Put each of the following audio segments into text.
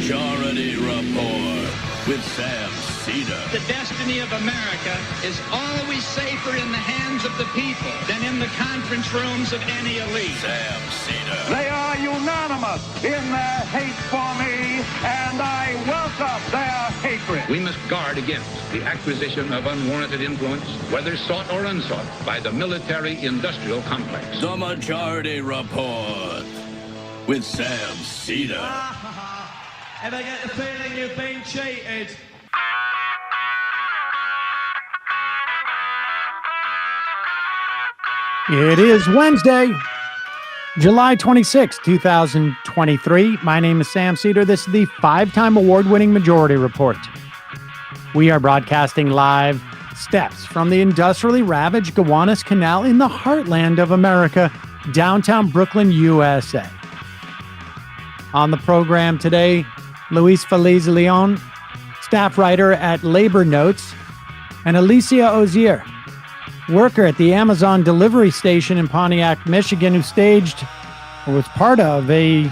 Majority Report with Sam Seder. The destiny of America is always safer in the hands of the people than in the conference rooms of any elite. Sam Seder. They are unanimous in their hate for me, and I welcome their hatred. We must guard against the acquisition of unwarranted influence, whether sought or unsought, by the military-industrial complex. The Majority Report with Sam Seder. Ever get the feeling you've been cheated? It is Wednesday, July 26, 2023. My name is Sam Seder. This is the five-time award-winning Majority Report. We are broadcasting live steps from the industrially ravaged Gowanus Canal in the heartland of America, downtown Brooklyn, USA. On the program today, Luis Feliz Leon, staff writer at Labor Notes, and Alicia Ozier, worker at the Amazon delivery station in Pontiac, Michigan, who staged or was part of a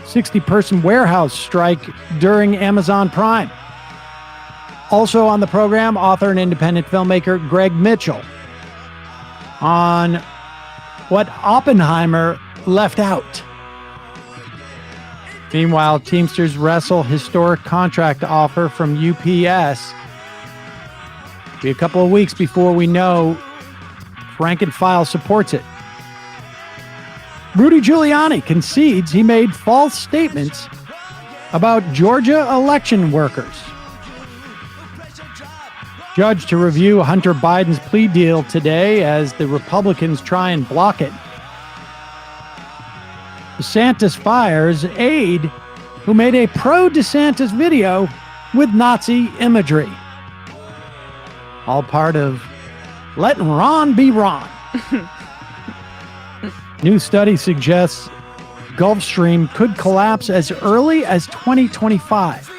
60-person warehouse strike during Amazon Prime. Also on the program, author and independent filmmaker Greg Mitchell on what Oppenheimer left out. Meanwhile, Teamsters wrestle historic contract offer from UPS. Be a couple of weeks before we know rank and file supports it. Rudy Giuliani concedes he made false statements about Georgia election workers. Judge to review Hunter Biden's plea deal today as the Republicans try and block it. DeSantis fires aide who made a pro-DeSantis video with Nazi imagery. All part of letting Ron be Ron. New study suggests Gulf Stream could collapse as early as 2025.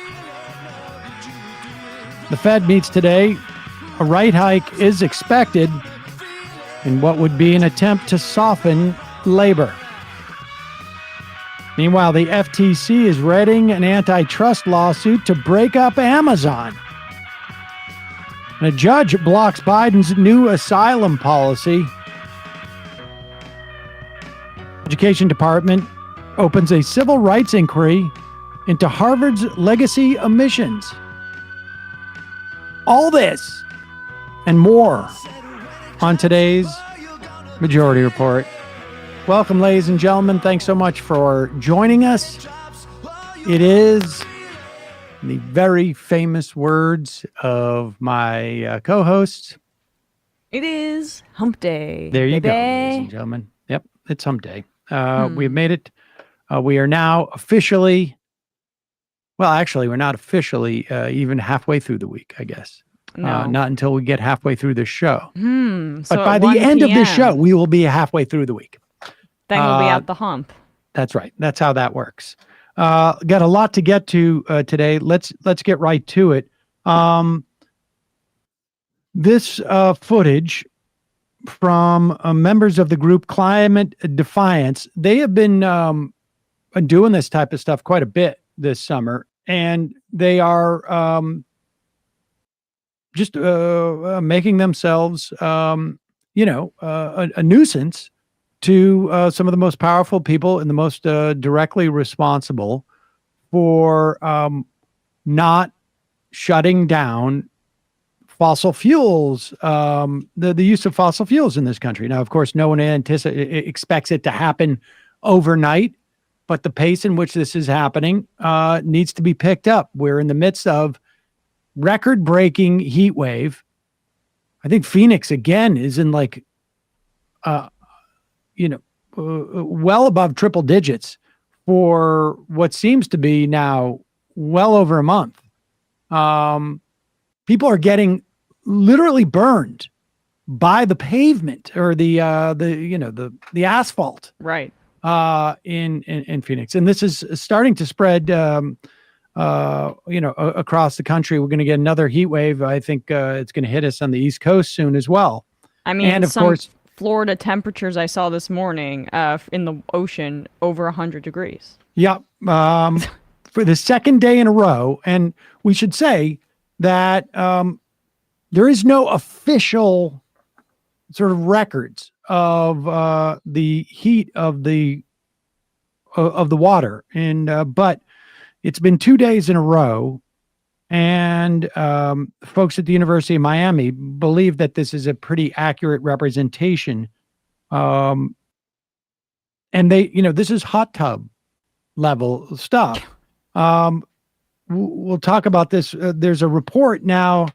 The Fed meets today. A rate hike is expected in what would be an attempt to soften labor. Meanwhile, the FTC is readying an antitrust lawsuit to break up Amazon. And a judge blocks Biden's new asylum policy. Education Department opens a civil rights inquiry into Harvard's legacy omissions. All this and more on today's Majority Report. Welcome, ladies and gentlemen. Thanks so much for joining us. It is the very famous words of my co-hosts. It is hump day. There you go, ladies and gentlemen. Yep, it's hump day. We've made it. We are now officially, well, actually, we're not officially even halfway through the week, I guess. No. Not until we get halfway through the show. So but by the end of this show, we will be halfway through the week. Then we'll be at the hump. That's right. That's how that works. Got a lot to get to today. Let's get right to it. This footage from members of the group Climate Defiance, they have been doing this type of stuff quite a bit this summer, and they are just making themselves, a nuisance to some of the most powerful people and the most directly responsible for not shutting down fossil fuels, the use of fossil fuels in this country. Now, of course, no one expects it to happen overnight, but the pace in which this is happening needs to be picked up. We're in the midst of record-breaking heat wave. I think Phoenix, again, is in well above triple digits for what seems to be now well over a month. People are getting literally burned by the pavement or the asphalt. Right. In Phoenix. And this is starting to spread, across the country. We're going to get another heat wave. I think it's going to hit us on the East Coast soon as well. I mean, and of course, Florida temperatures I saw this morning in the ocean over 100 degrees. Yeah. for the second day in a row. And we should say that there is no official sort of records of the heat of the water, and but it's been 2 days in a row, and folks at the University of Miami believe that this is a pretty accurate representation. And they, this is hot tub level stuff. We'll talk about this. There's a report now,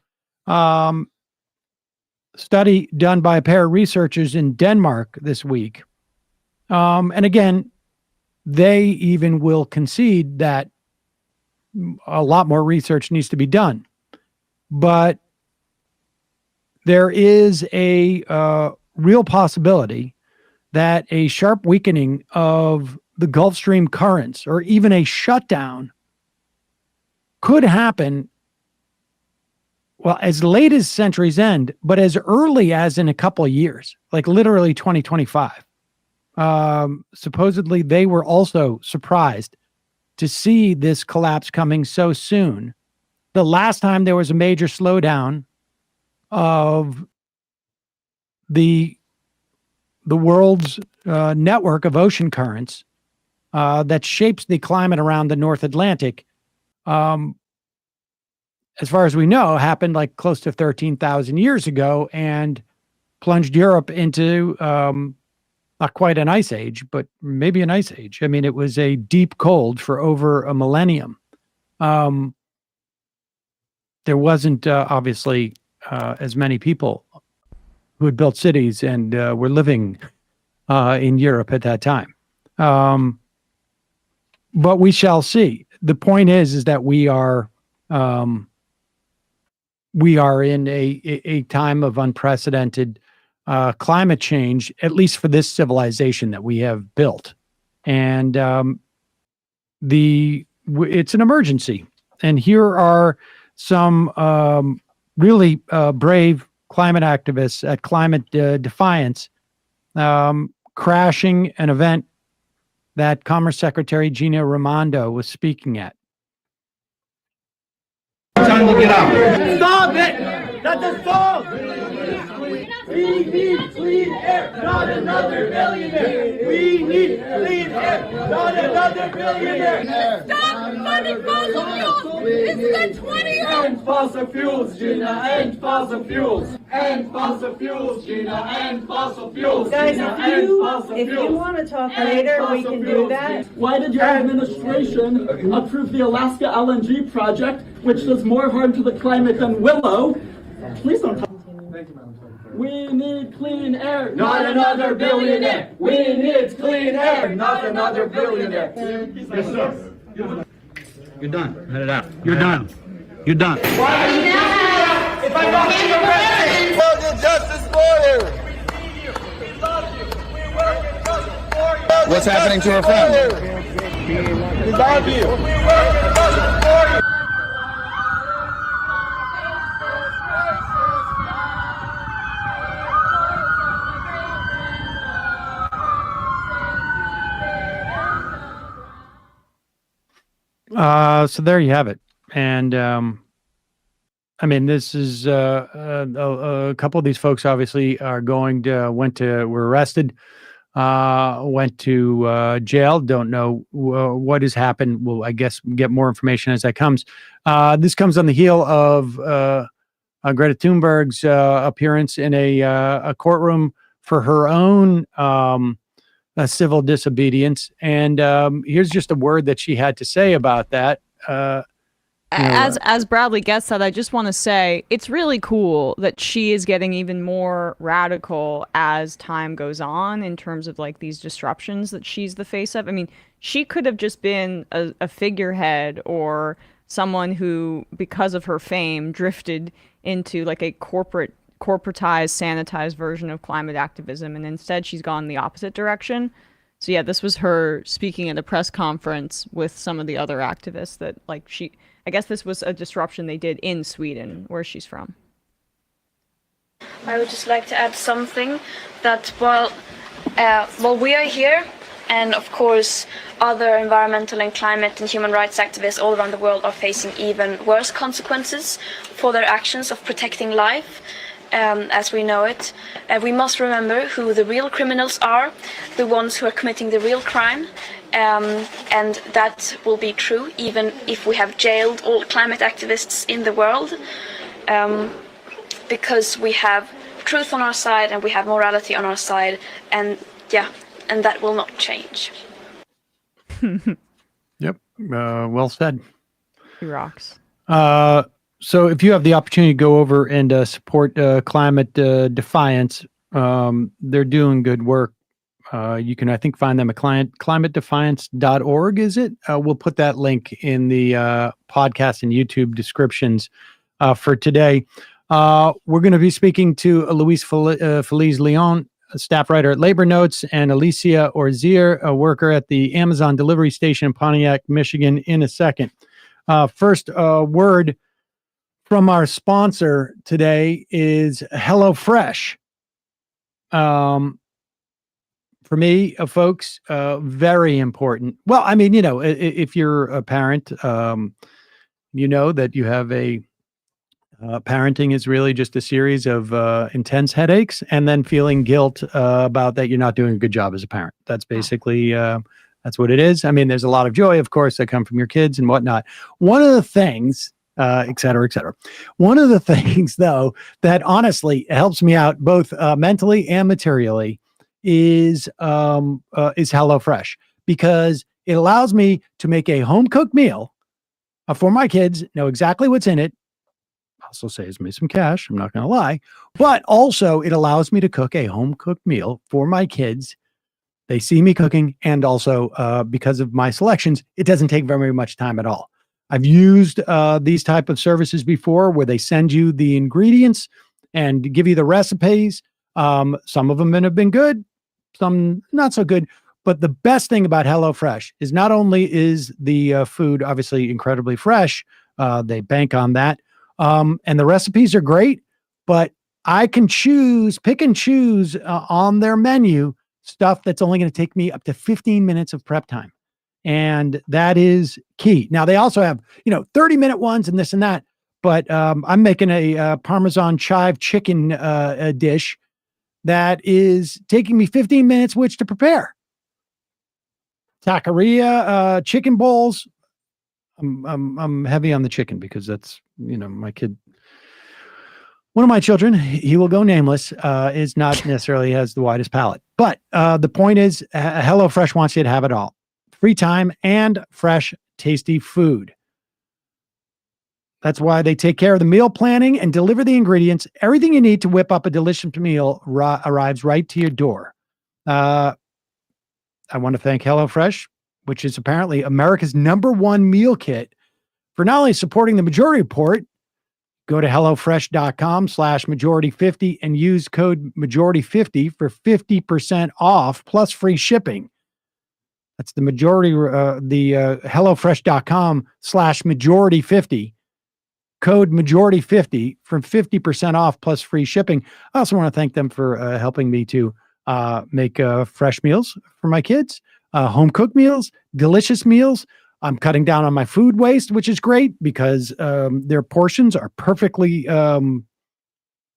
study done by a pair of researchers in Denmark this week. And again, they even will concede that a lot more research needs to be done. But there is a real possibility that a sharp weakening of the Gulf Stream currents, or even a shutdown, could happen, well, as late as century's end, but as early as in a couple of years, like literally 2025. Supposedly, they were also surprised to see this collapse coming so soon. The last time there was a major slowdown of the world's network of ocean currents that shapes the climate around the North Atlantic, as far as we know, happened like close to 13,000 years ago and plunged Europe into not quite an ice age, but maybe an ice age. I mean, it was a deep cold for over a millennium. There wasn't obviously as many people who had built cities and were living in Europe at that time. But we shall see. The point is that we are in a time of unprecedented climate change, at least for this civilization that we have built. And it's an emergency. And here are some really brave climate activists at Climate Defiance crashing an event that Commerce Secretary Gina Raimondo was speaking at. Time to get out. Stop it! That's a stop! We need clean air, not another billionaire. We need clean air, not another billionaire. Stop funding fossil fuels! It's been 20 years! And fossil fuels, Gina, and fossil fuels. And fossil fuels, Gina, and fossil fuels. Guys, Gina, if you want to talk later, we can do that. Why did your administration approve the Alaska LNG project, which does more harm to the climate than Willow? Please don't talk. We need clean air, Not another billionaire. We need clean air, not another billionaire. Yes, sir. You're done. Let it out. You're done. You're done. If I don't see arrested, Justice for you. What's happening to her friend? we love you. So there you have it. And I mean, this is a couple of these folks obviously were arrested, went to jail. Don't know what has happened. We'll, I guess, get more information as that comes. This comes on the heel of Greta Thunberg's appearance in a courtroom for her own civil disobedience. And here's just a word that she had to say about that. As Bradley gets that, I just want to say it's really cool that she is getting even more radical as time goes on in terms of like these disruptions that she's the face of. I mean, she could have just been a figurehead or someone who, because of her fame, drifted into like a corporatized, sanitized version of climate activism, and instead she's gone the opposite direction. So yeah, this was her speaking at a press conference with some of the other activists that I guess this was a disruption they did in Sweden, where she's from. I would just like to add something that while we are here And of course, other environmental and climate and human rights activists all around the world are facing even worse consequences for their actions of protecting life, as we know it. We must remember who the real criminals are, the ones who are committing the real crime, and that will be true even if we have jailed all climate activists in the world, because we have truth on our side and we have morality on our side, and that will not change. Yep. Well said. He rocks. So if you have the opportunity to go over and support Climate Defiance, they're doing good work. You can, I think, find them at climatedefiance.org, is it? We'll put that link in the podcast and YouTube descriptions for today. We're going to be speaking to Luis Feliz Leon, a staff writer at Labor Notes, and Alicia Ozier, a worker at the Amazon delivery station in Pontiac, Michigan, in a second. First, word from our sponsor today is HelloFresh. For me, folks, very important. Well, I mean, if you're a parent, you know that you have parenting is really just a series of intense headaches and then feeling guilt about that you're not doing a good job as a parent. That's basically, that's what it is. I mean, there's a lot of joy, of course, that come from your kids and whatnot. One of the things, et cetera, et cetera. One of the things, though, that honestly helps me out both mentally and materially is HelloFresh, because it allows me to make a home-cooked meal for my kids, know exactly what's in it. Also saves me some cash, I'm not going to lie, but also it allows me to cook a home-cooked meal for my kids. They see me cooking, and also because of my selections, it doesn't take very much time at all. I've used these type of services before where they send you the ingredients and give you the recipes. Some of them have been good, some not so good. But the best thing about HelloFresh is not only is the food obviously incredibly fresh, they bank on that, and the recipes are great, but I can pick and choose on their menu stuff that's only going to take me up to 15 minutes of prep time. And that is key. Now, they also have, 30-minute ones and this and that, but I'm making a Parmesan chive chicken dish that is taking me 15 minutes, which to prepare. Taqueria, chicken bowls. I'm heavy on the chicken because that's, my kid. One of my children, he will go nameless, is not necessarily has the widest palate. But the point is, HelloFresh wants you to have it all. Free time and fresh, tasty food. That's why they take care of the meal planning and deliver the ingredients. Everything you need to whip up a delicious meal arrives right to your door. I want to thank HelloFresh, which is apparently America's #1 meal kit, for not only supporting the Majority Report. Go to HelloFresh.com/majority50 and use code majority50 for 50% off plus free shipping. That's the HelloFresh.com/majority50. Code majority50 for 50% off plus free shipping. I also want to thank them for helping me to make fresh meals for my kids, home cooked meals, delicious meals. I'm cutting down on my food waste, which is great because their portions are perfectly,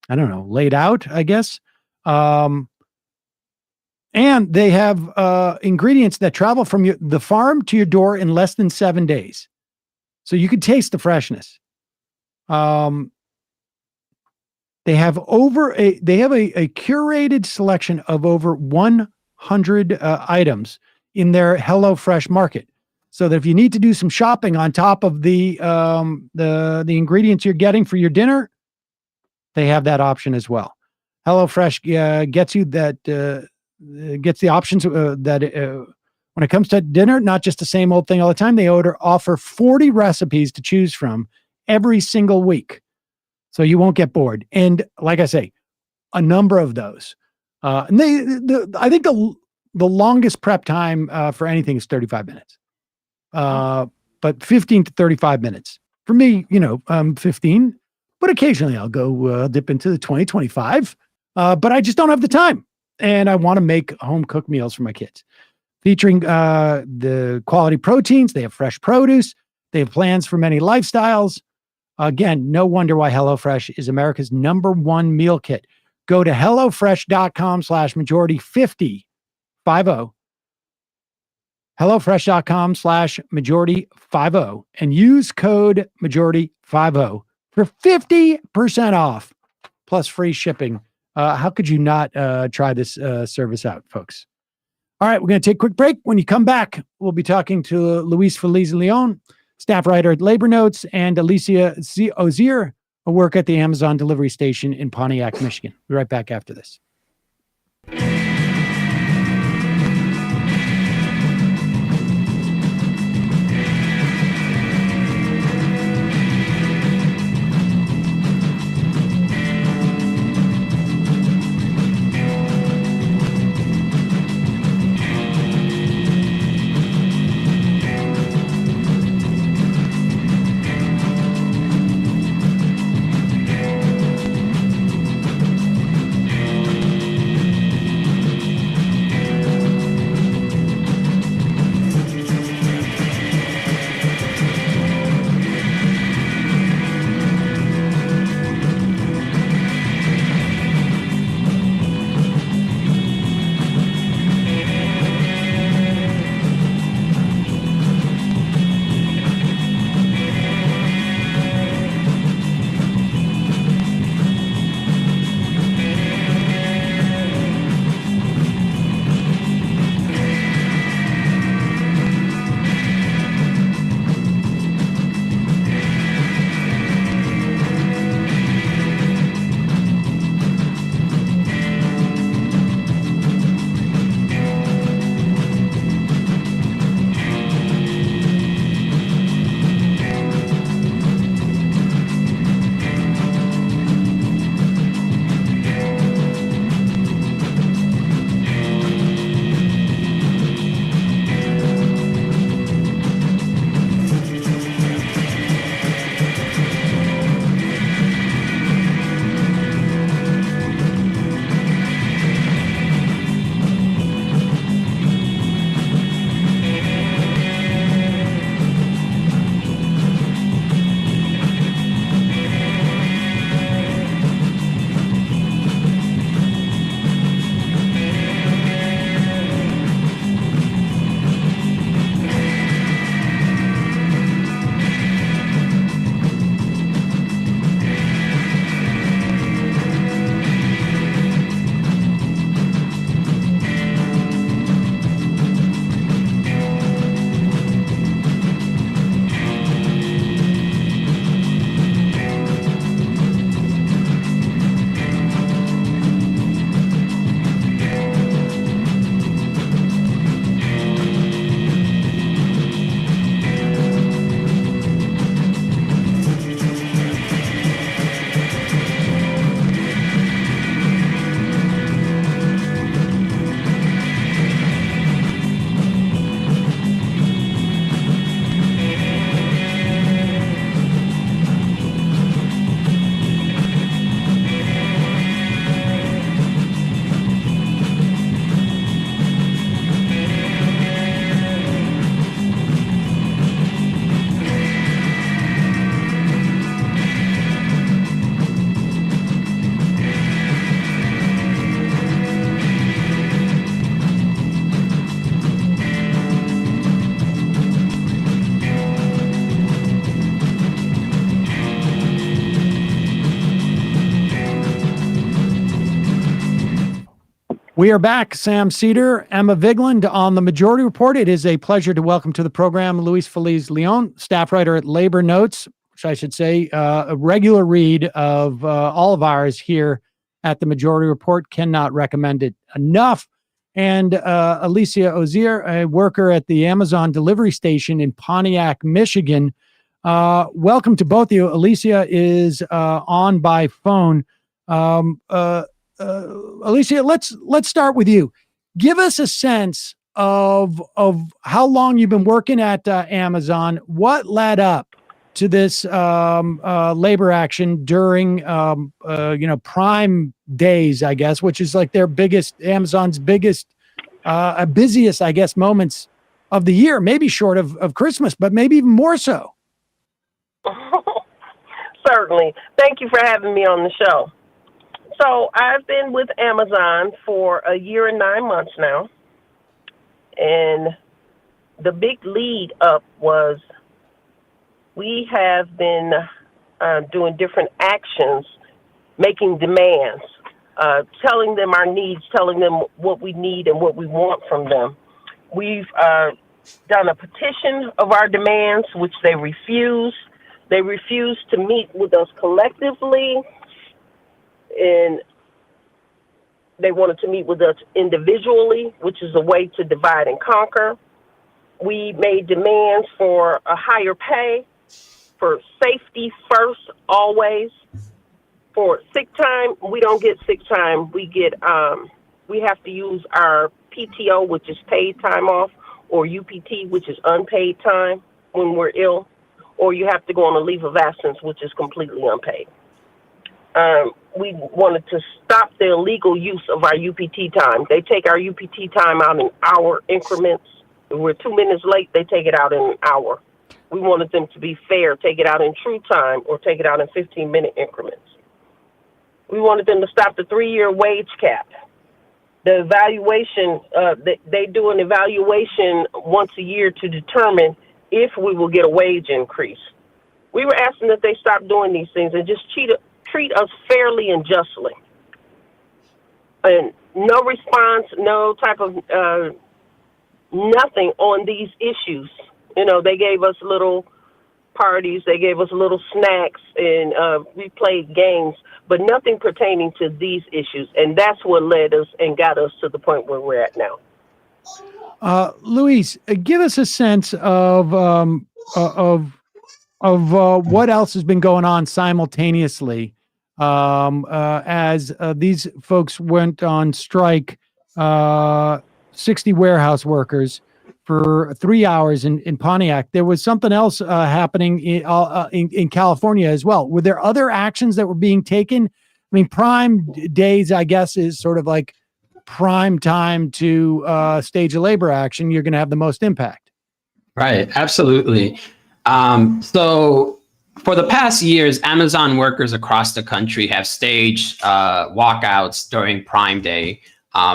laid out, I guess. And they have ingredients that travel from the farm to your door in less than 7 days. So you can taste the freshness. They have a curated selection of over 100 items in their HelloFresh market. So that if you need to do some shopping on top of the ingredients you're getting for your dinner, they have that option as well. HelloFresh gets you that gets the options that when it comes to dinner, not just the same old thing all the time. They offer 40 recipes to choose from every single week, so you won't get bored. And like I say, a number of those. And I think the longest prep time for anything is 35 minutes. But 15 to 35 minutes for me, 15, but occasionally I'll go dip into the 20, 25. But I just don't have the time, and I want to make home cooked meals for my kids. featuring the quality proteins. They have fresh produce. They have plans for many lifestyles. Again, no wonder why HelloFresh is America's #1 meal kit. Go to HelloFresh.com/majority50, 50, HelloFresh.com/majority50, and use code majority50 for 50% off plus free shipping. How could you not try this service out, folks? All right, we're going to take a quick break. When you come back, we'll be talking to Luis Feliz Leon, staff writer at Labor Notes, and Alicia Ozier, a worker at the Amazon delivery station in Pontiac, Michigan. We'll be right back after this. We are back. Sam Seder, Emma Vigland on the Majority Report. It is a pleasure to welcome to the program Luis Feliz Leon, staff writer at Labor Notes, which I should say a regular read of all of ours here at the Majority Report. Cannot recommend it enough. And Alicia Ozier, a worker at the Amazon delivery station in Pontiac, Michigan. Welcome to both of you. Alicia is on by phone. Alicia, let's start with you. Give us a sense of how long you've been working at Amazon. What led up to this labor action during Prime days, I guess, which is like their biggest, Amazon's biggest busiest, I guess, moments of the year, maybe short of Christmas, but maybe even more so. Certainly. Thank you for having me on the show. So I've been with Amazon for a year and 9 months now. And the big lead up was we have been doing different actions, making demands, telling them our needs, telling them what we need and what we want from them. We've done a petition of our demands, which they refused. They refused to meet with us collectively, and they wanted to meet with us individually, which is a way to divide and conquer. We made demands for a higher pay, for safety first, always. For sick time, we don't get sick time. We have to use our PTO, which is paid time off, or UPT, which is unpaid time when we're ill, or you have to go on a leave of absence, which is completely unpaid. We wanted to stop the illegal use of our UPT time. They take our UPT time out in hour increments. If we're 2 minutes late, they take it out in an hour. We wanted them to be fair, take it out in true time, or take it out in 15-minute increments. We wanted them to stop the 3-year wage cap. The evaluation, they do an evaluation once a year to determine if we will get a wage increase. We were asking that they stop doing these things and just treat us fairly and justly. And no response, no type of nothing on these issues. You know, they gave us little parties, they gave us little snacks, and we played games, but nothing pertaining to these issues. And that's what led us and got us to the point where we're at now. Luis, give us a sense of what else has been going on simultaneously as these folks went on strike, 60 warehouse workers for 3 hours in Pontiac. There was something else happening in California as well. Were there other actions that were being taken? I mean, Prime Days, I guess, is sort of like prime time to stage a labor action. You're going to have the most impact. Right. Absolutely. So for the past years, Amazon workers across the country have staged walkouts during Prime Day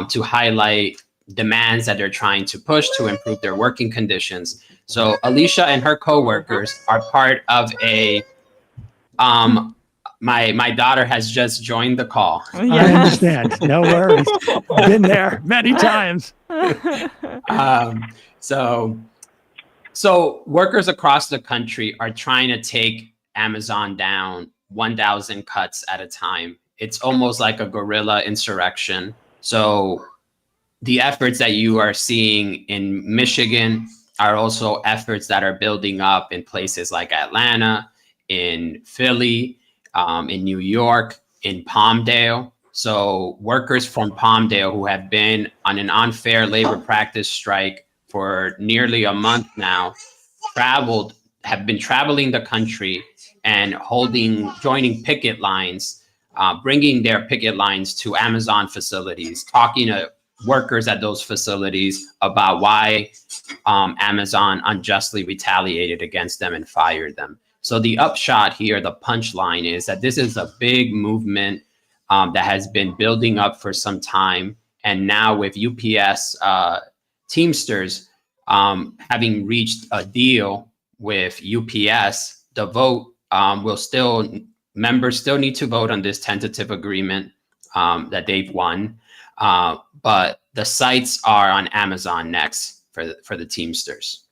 to highlight demands that they're trying to push to improve their working conditions. So Alicia and her coworkers are part of a my daughter has just joined the call. I understand. No worries. Been there many times. So workers across the country are trying to take Amazon down 1,000 cuts at a time. It's almost like a guerrilla insurrection. So the efforts that you are seeing in Michigan are also efforts that are building up in places like Atlanta, in Philly, in New York, in Palmdale. So workers from Palmdale who have been on an unfair labor practice strike for nearly a month now have been traveling the country and joining picket lines, bringing their picket lines to Amazon facilities, talking to workers at those facilities about why Amazon unjustly retaliated against them and fired them. So the upshot here, the punchline, is that this is a big movement that has been building up for some time. And now with UPS Teamsters having reached a deal with UPS, the vote members still need to vote on this tentative agreement that they've won. But the sights are on Amazon next for the Teamsters.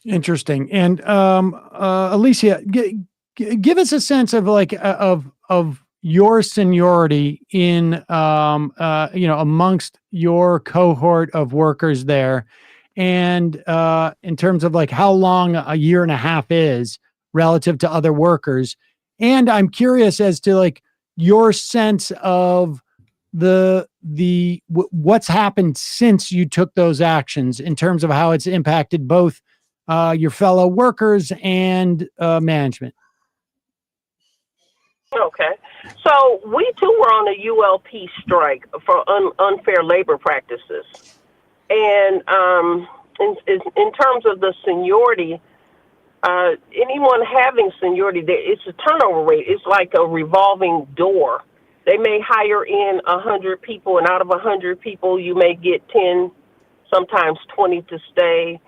Interesting. And Alicia, give us a sense of of your seniority in amongst your cohort of workers there, and in terms of like how long a year and a half is relative to other workers. And I'm curious as to like your sense of what's happened since you took those actions in terms of how it's impacted both your fellow workers and management. Okay. So we too were on a ULP strike for unfair labor practices. And in terms of the seniority, anyone having seniority, it's a turnover rate. It's like a revolving door. They may hire in 100 people, and out of 100 people, you may get 10, sometimes 20 to stay.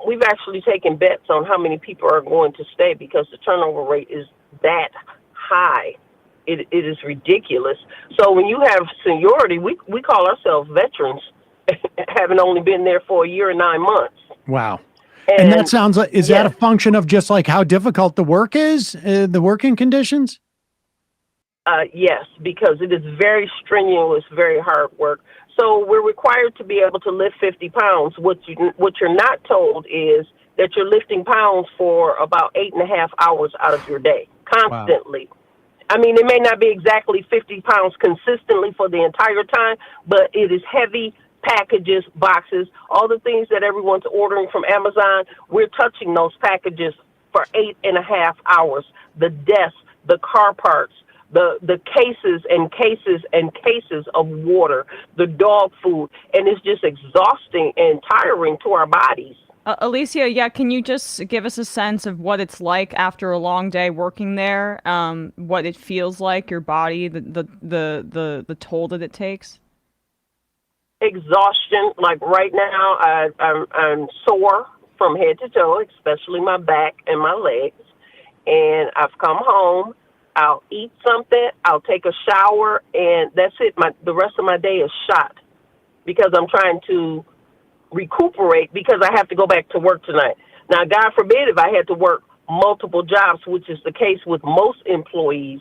We've actually taken bets on how many people are going to stay because the turnover rate is that high. It is ridiculous. So when you have seniority, we call ourselves veterans, having only been there for a year and 9 months. Wow. And that sounds like, is that a function of just like how difficult the work is, the working conditions? Yes, because it is very strenuous, very hard work. So we're required to be able to lift 50 pounds. What you're not told is that you're lifting pounds for about 8.5 hours out of your day, constantly. Wow. I mean, it may not be exactly 50 pounds consistently for the entire time, but it is heavy packages, boxes, all the things that everyone's ordering from Amazon. We're touching those packages for 8.5 hours. The desks, the car parts, the cases and cases and cases of water, the dog food, and it's just exhausting and tiring to our bodies. Alicia, yeah, can you just give us a sense of what it's like after a long day working there? What it feels like, your body, the toll that it takes? Exhaustion. Like right now, I'm sore from head to toe, especially my back and my legs. And I've come home. I'll eat something. I'll take a shower, and that's it. The rest of my day is shot because I'm trying to recuperate because I have to go back to work tonight. Now, God forbid if I had to work multiple jobs, which is the case with most employees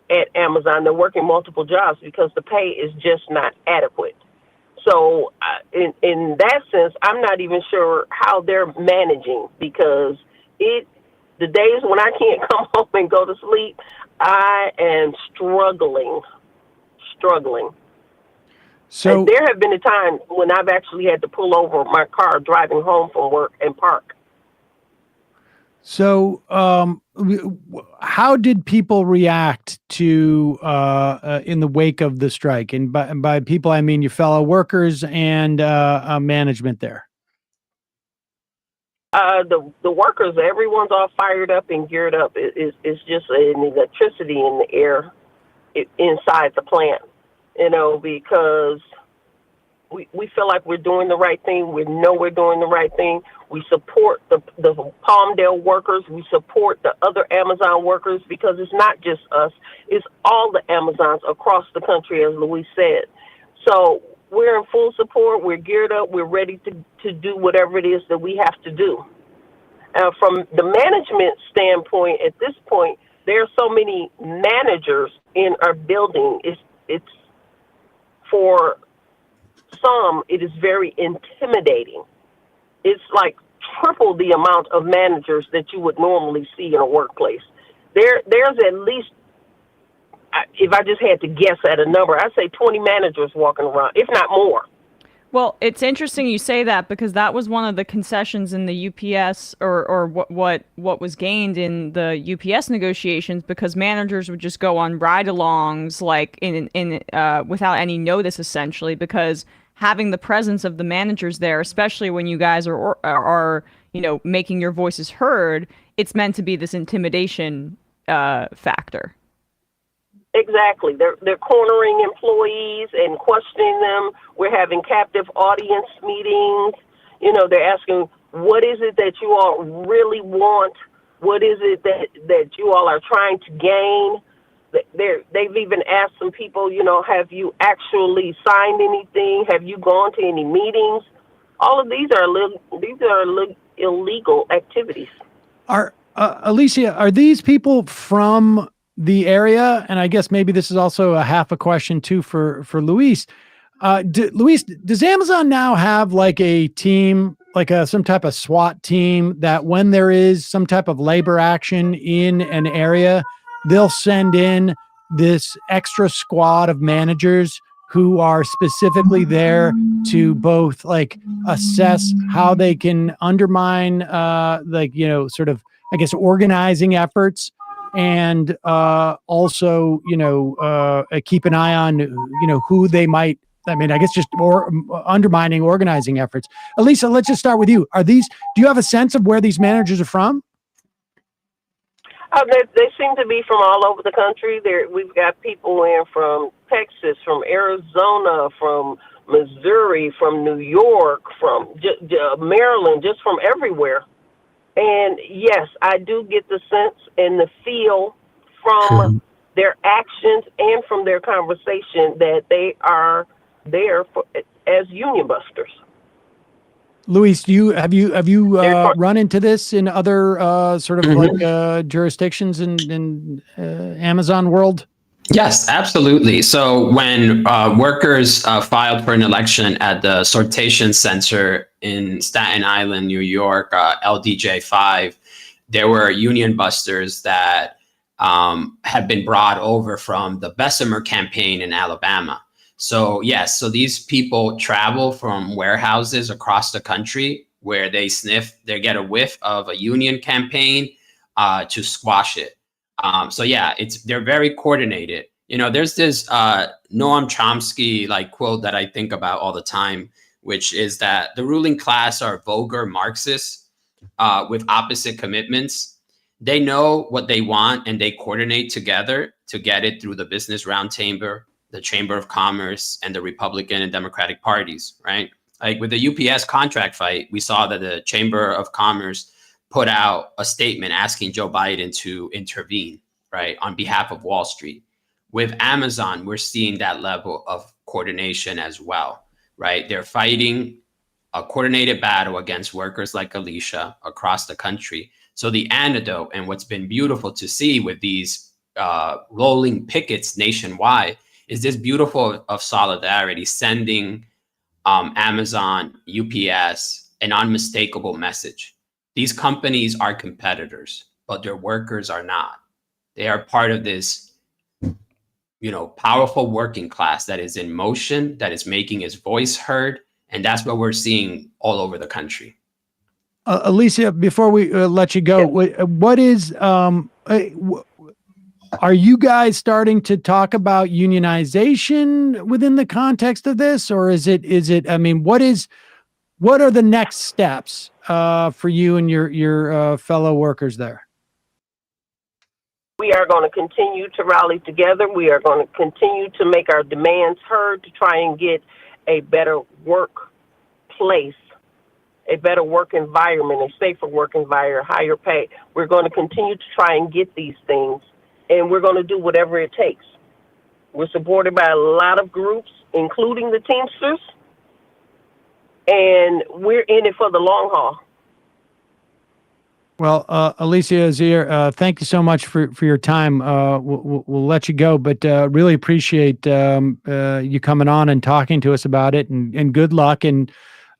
at Amazon. They're working multiple jobs because the pay is just not adequate. So in that sense, I'm not even sure how they're managing because the days when I can't come home and go to sleep, I am struggling. So and there have been times when I've actually had to pull over my car driving home from work and park. So how did people react to in the wake of the strike? And by people, I mean your fellow workers and management there. The workers, everyone's all fired up and geared up. It's just an electricity in the air inside the plant, because we feel like we're doing the right thing. We know we're doing the right thing. We support the Palmdale workers. We support the other Amazon workers because it's not just us. It's all the Amazons across the country, as Luis said. So we're in full support. We're geared up. We're ready to do whatever it is that we have to do. From the management standpoint, at this point, there are so many managers in our building. It's for some, it is very intimidating. It's like triple the amount of managers that you would normally see in a workplace. There's at least, if I just had to guess at a number, I'd say 20 managers walking around, if not more. Well, it's interesting you say that because that was one of the concessions in the UPS or what was gained in the UPS negotiations, because managers would just go on ride-alongs like in without any notice, essentially, because having the presence of the managers there, especially when you guys are making your voices heard, it's meant to be this intimidation factor. Exactly. They're cornering employees and questioning them. We're having captive audience meetings. They're asking, what is it that you all really want? What is it that you all are trying to gain? They've even asked some people, have you actually signed anything? Have you gone to any meetings? All of these are illegal activities. Alicia, are these people from the area? And I guess maybe this is also a half a question too for Luis. Luis, does Amazon now have like a team, like some type of SWAT team that when there is some type of labor action in an area, they'll send in this extra squad of managers who are specifically there to both like assess how they can undermine sort of, I guess, organizing efforts, and also keep an eye on who they might I mean, I guess just undermining organizing efforts. Alicia, let's just start with you. Do you have a sense of where these managers are from? They seem to be from all over the country. We've got people in from Texas, from Arizona, from Missouri, from New York, from Maryland, just from everywhere. And yes, I do get the sense and the feel from their actions and from their conversation that they are there as union busters. Luis, have you run into this in other sort of like jurisdictions in Amazon world? Yes, absolutely. So when workers filed for an election at the sortation center in Staten Island, New York, LDJ5, there were union busters that had been brought over from the Bessemer campaign in Alabama. So yes, so these people travel from warehouses across the country where they get a whiff of a union campaign to squash it. So yeah, they're very coordinated. You know, there's this Noam Chomsky like quote that I think about all the time, which is that the ruling class are vulgar Marxists with opposite commitments. They know what they want and they coordinate together to get it through the Business Roundtable, the Chamber of Commerce, and the Republican and Democratic parties, right? Like with the UPS contract fight, we saw that the Chamber of Commerce put out a statement asking Joe Biden to intervene, right, on behalf of Wall Street. With Amazon, we're seeing that level of coordination as well, right? They're fighting a coordinated battle against workers like Alicia across the country. So the antidote, and what's been beautiful to see with these rolling pickets nationwide, is this beautiful of solidarity, sending Amazon, UPS, an unmistakable message. These companies are competitors, but their workers are not. They are part of this, powerful working class that is in motion, that is making its voice heard. And that's what we're seeing all over the country. Alicia, before we let you go, what is, are you guys starting to talk about unionization within the context of this? Or is it, I mean, what are the next steps for you and your fellow workers there? We are going to continue to rally together. We are going to continue to make our demands heard to try and get a better workplace, a better work environment, a safer work environment, higher pay. We're going to continue to try and get these things, and we're going to do whatever it takes. We're supported by a lot of groups, including the Teamsters, and we're in it for the long haul. Well, Alicia, Ozier, thank you so much for your time. We'll let you go, but really appreciate you coming on and talking to us about it, and good luck, and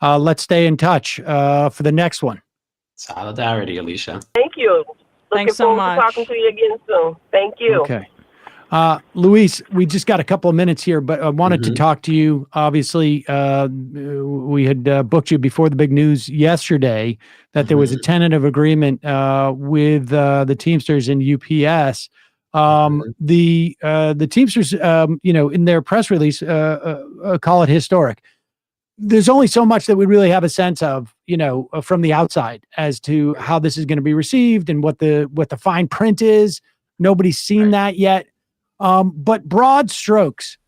let's stay in touch for the next one. Solidarity, Alicia. Thank you. Thanks so much. Looking forward to talking to you again soon. Thank you. Okay. Luis, we just got a couple of minutes here, but I wanted to talk to you. Obviously, we had booked you before the big news yesterday that there was a tentative agreement with the Teamsters and UPS. The Teamsters, in their press release, call it historic. There's only so much that we really have a sense of, from the outside as to how this is going to be received and what the fine print is. Nobody's seen that yet. But broad strokes,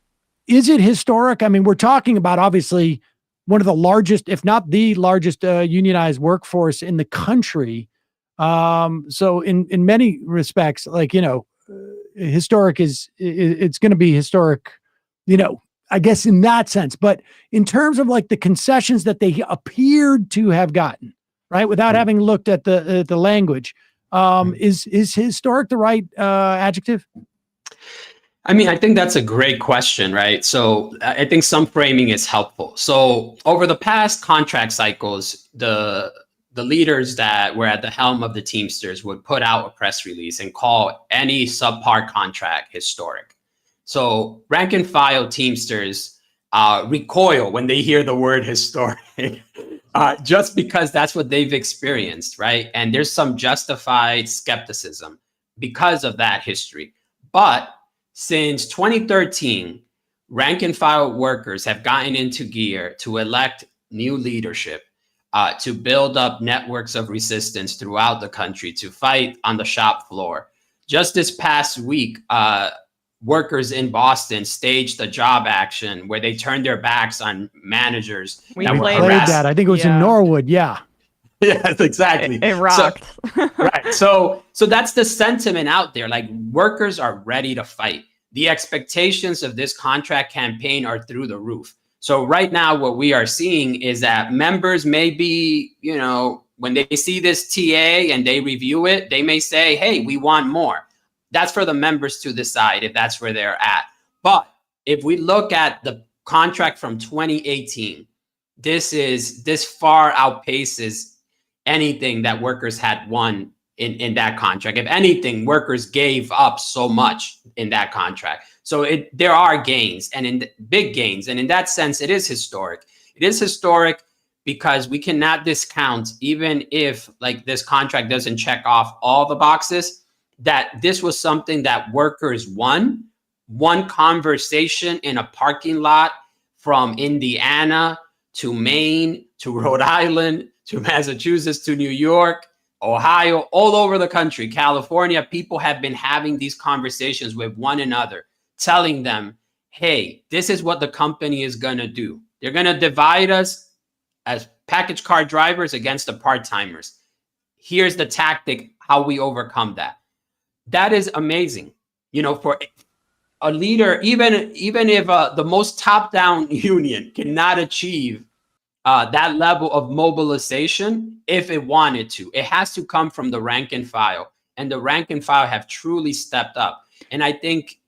is it historic? I mean, we're talking about obviously one of the largest, if not the largest, unionized workforce in the country. So in many respects, like, historic it's going to be historic, I guess in that sense. But in terms of like the concessions that they appeared to have gotten, right, without having looked at the language, is historic the right adjective? I mean, I think that's a great question, right? So I think some framing is helpful. So over the past contract cycles, the leaders that were at the helm of the Teamsters would put out a press release and call any subpar contract historic. So rank and file Teamsters recoil when they hear the word historic, just because that's what they've experienced, right? And there's some justified skepticism because of that history. But since 2013, rank and file workers have gotten into gear to elect new leadership, to build up networks of resistance throughout the country, to fight on the shop floor. Just this past week, workers in Boston staged a job action where they turned their backs on managers. We played that. I think it was in Norwood. Yeah. Yes, exactly. It rocked. Right. So that's the sentiment out there. Like, workers are ready to fight. The expectations of this contract campaign are through the roof. So right now, what we are seeing is that members may be, when they see this TA and they review it, they may say, hey, we want more. That's for the members to decide if that's where they're at. But if we look at the contract from 2018, this far outpaces anything that workers had won in that contract. If anything, workers gave up so much in that contract. So there are gains, and in big gains. And in that sense, it is historic. It is historic because we cannot discount, even if like this contract doesn't check off all the boxes, that this was something that workers won. One conversation in a parking lot from Indiana to Maine to Rhode Island to Massachusetts to New York, Ohio, all over the country, California, people have been having these conversations with one another, telling them, hey, this is what the company is going to do. They're going to divide us as package car drivers against the part-timers. Here's the tactic, how we overcome that. That is amazing. For a leader, even if the most top-down union cannot achieve that level of mobilization, if it wanted to, it has to come from the rank and file. And the rank and file have truly stepped up. And I think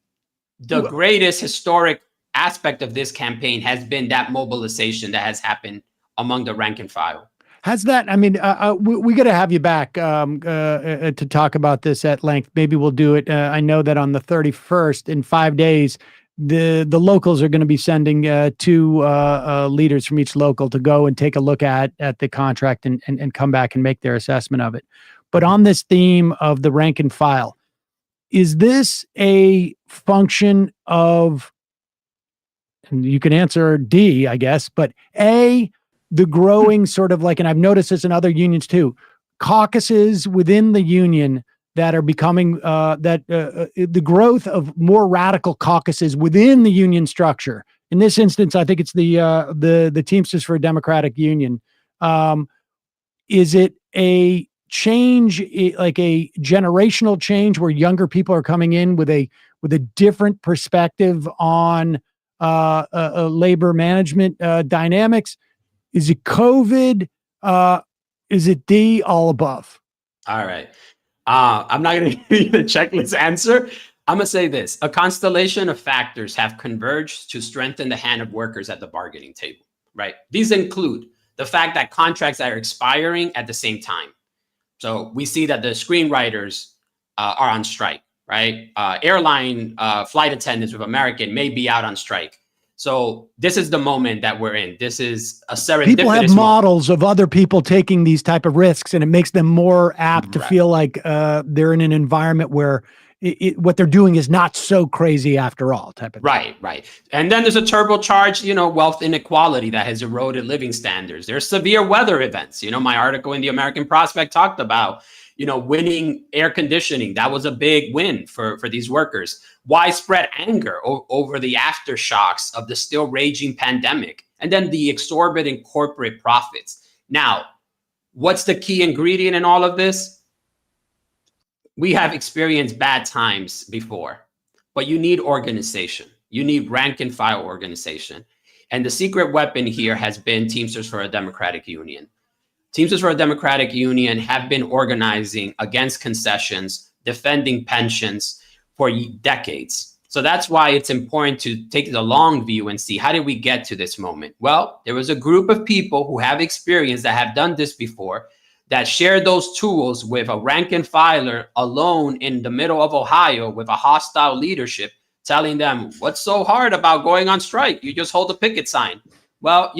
the greatest historic aspect of this campaign has been that mobilization that has happened among the rank and file. Has that, we got to have you back to talk about this at length. Maybe we'll do it. I know that on the 31st, in 5 days, the locals are going to be sending two leaders from each local to go and take a look at the contract and come back and make their assessment of it. But on this theme of the rank and file, is this a function of, and you can answer D, I guess, but A, the growing sort of like, and I've noticed this in other unions too, caucuses within the union that are becoming the growth of more radical caucuses within the union structure. In this instance, I think it's the Teamsters for a Democratic Union. Is it a change, like a generational change, where younger people are coming in with a different perspective on labor management dynamics? Is it COVID? Is it D, all above? All right. I'm not going to give you the checklist answer. I'm going to say this. A constellation of factors have converged to strengthen the hand of workers at the bargaining table, right? These include the fact that contracts are expiring at the same time. So we see that the screenwriters are on strike, right? Airline flight attendants with American may be out on strike. So this is the moment that we're in. This is a serendipitous people have models of other people taking these type of risks, and it makes them more apt to feel like they're in an environment where what they're doing is not so crazy after all, type of thing. Right. And then there's a turbocharged, wealth inequality that has eroded living standards. There's severe weather events. My article in the American Prospect talked about, winning air conditioning. That was a big win for these workers. Widespread anger over the aftershocks of the still raging pandemic, and then the exorbitant corporate profits. Now, what's the key ingredient in all of this? We have experienced bad times before, but you need organization. You need rank and file organization. And the secret weapon here has been Teamsters for a Democratic Union. Teamsters for a Democratic Union have been organizing against concessions, defending pensions for decades. So that's why it's important to take the long view and see, how did we get to this moment? Well, there was a group of people who have experience, that have done this before, that shared those tools with a rank and filer alone in the middle of Ohio with a hostile leadership, telling them, what's so hard about going on strike? You just hold a picket sign. Well,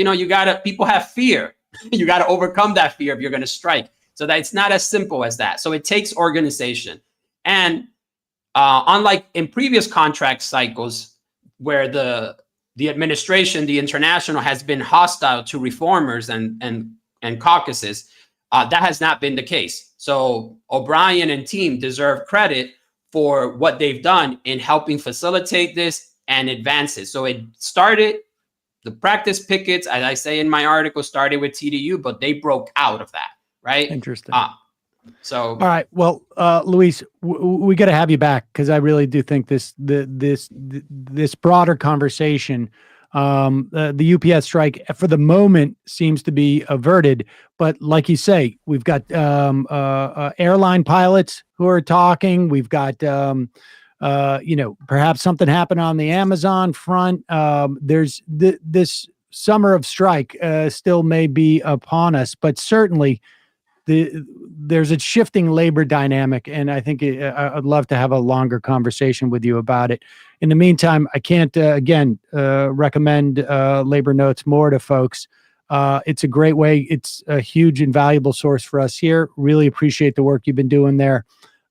people have fear. You got to overcome that fear if you're going to strike. So that it's not as simple as that. So it takes organization. And unlike in previous contract cycles where the the administration, the international, has been hostile to reformers and caucuses. That has not been the case. So O'Brien and team deserve credit for what they've done in helping facilitate this and advance it. So it started, the practice pickets, as I say in my article, started with TDU, but they broke out of that, right? Interesting. So all right. Well, Luis, we got to have you back, because I really do think this broader conversation, the UPS strike for the moment seems to be averted, but like you say, we've got airline pilots who are talking. We've got perhaps something happened on the Amazon front. There's this summer of strike still may be upon us, but certainly there's a shifting labor dynamic, and I think I'd love to have a longer conversation with you about it. In the meantime, I can't recommend Labor Notes more to folks. It's a great way. It's a huge and valuable source for us here. Really appreciate the work you've been doing there,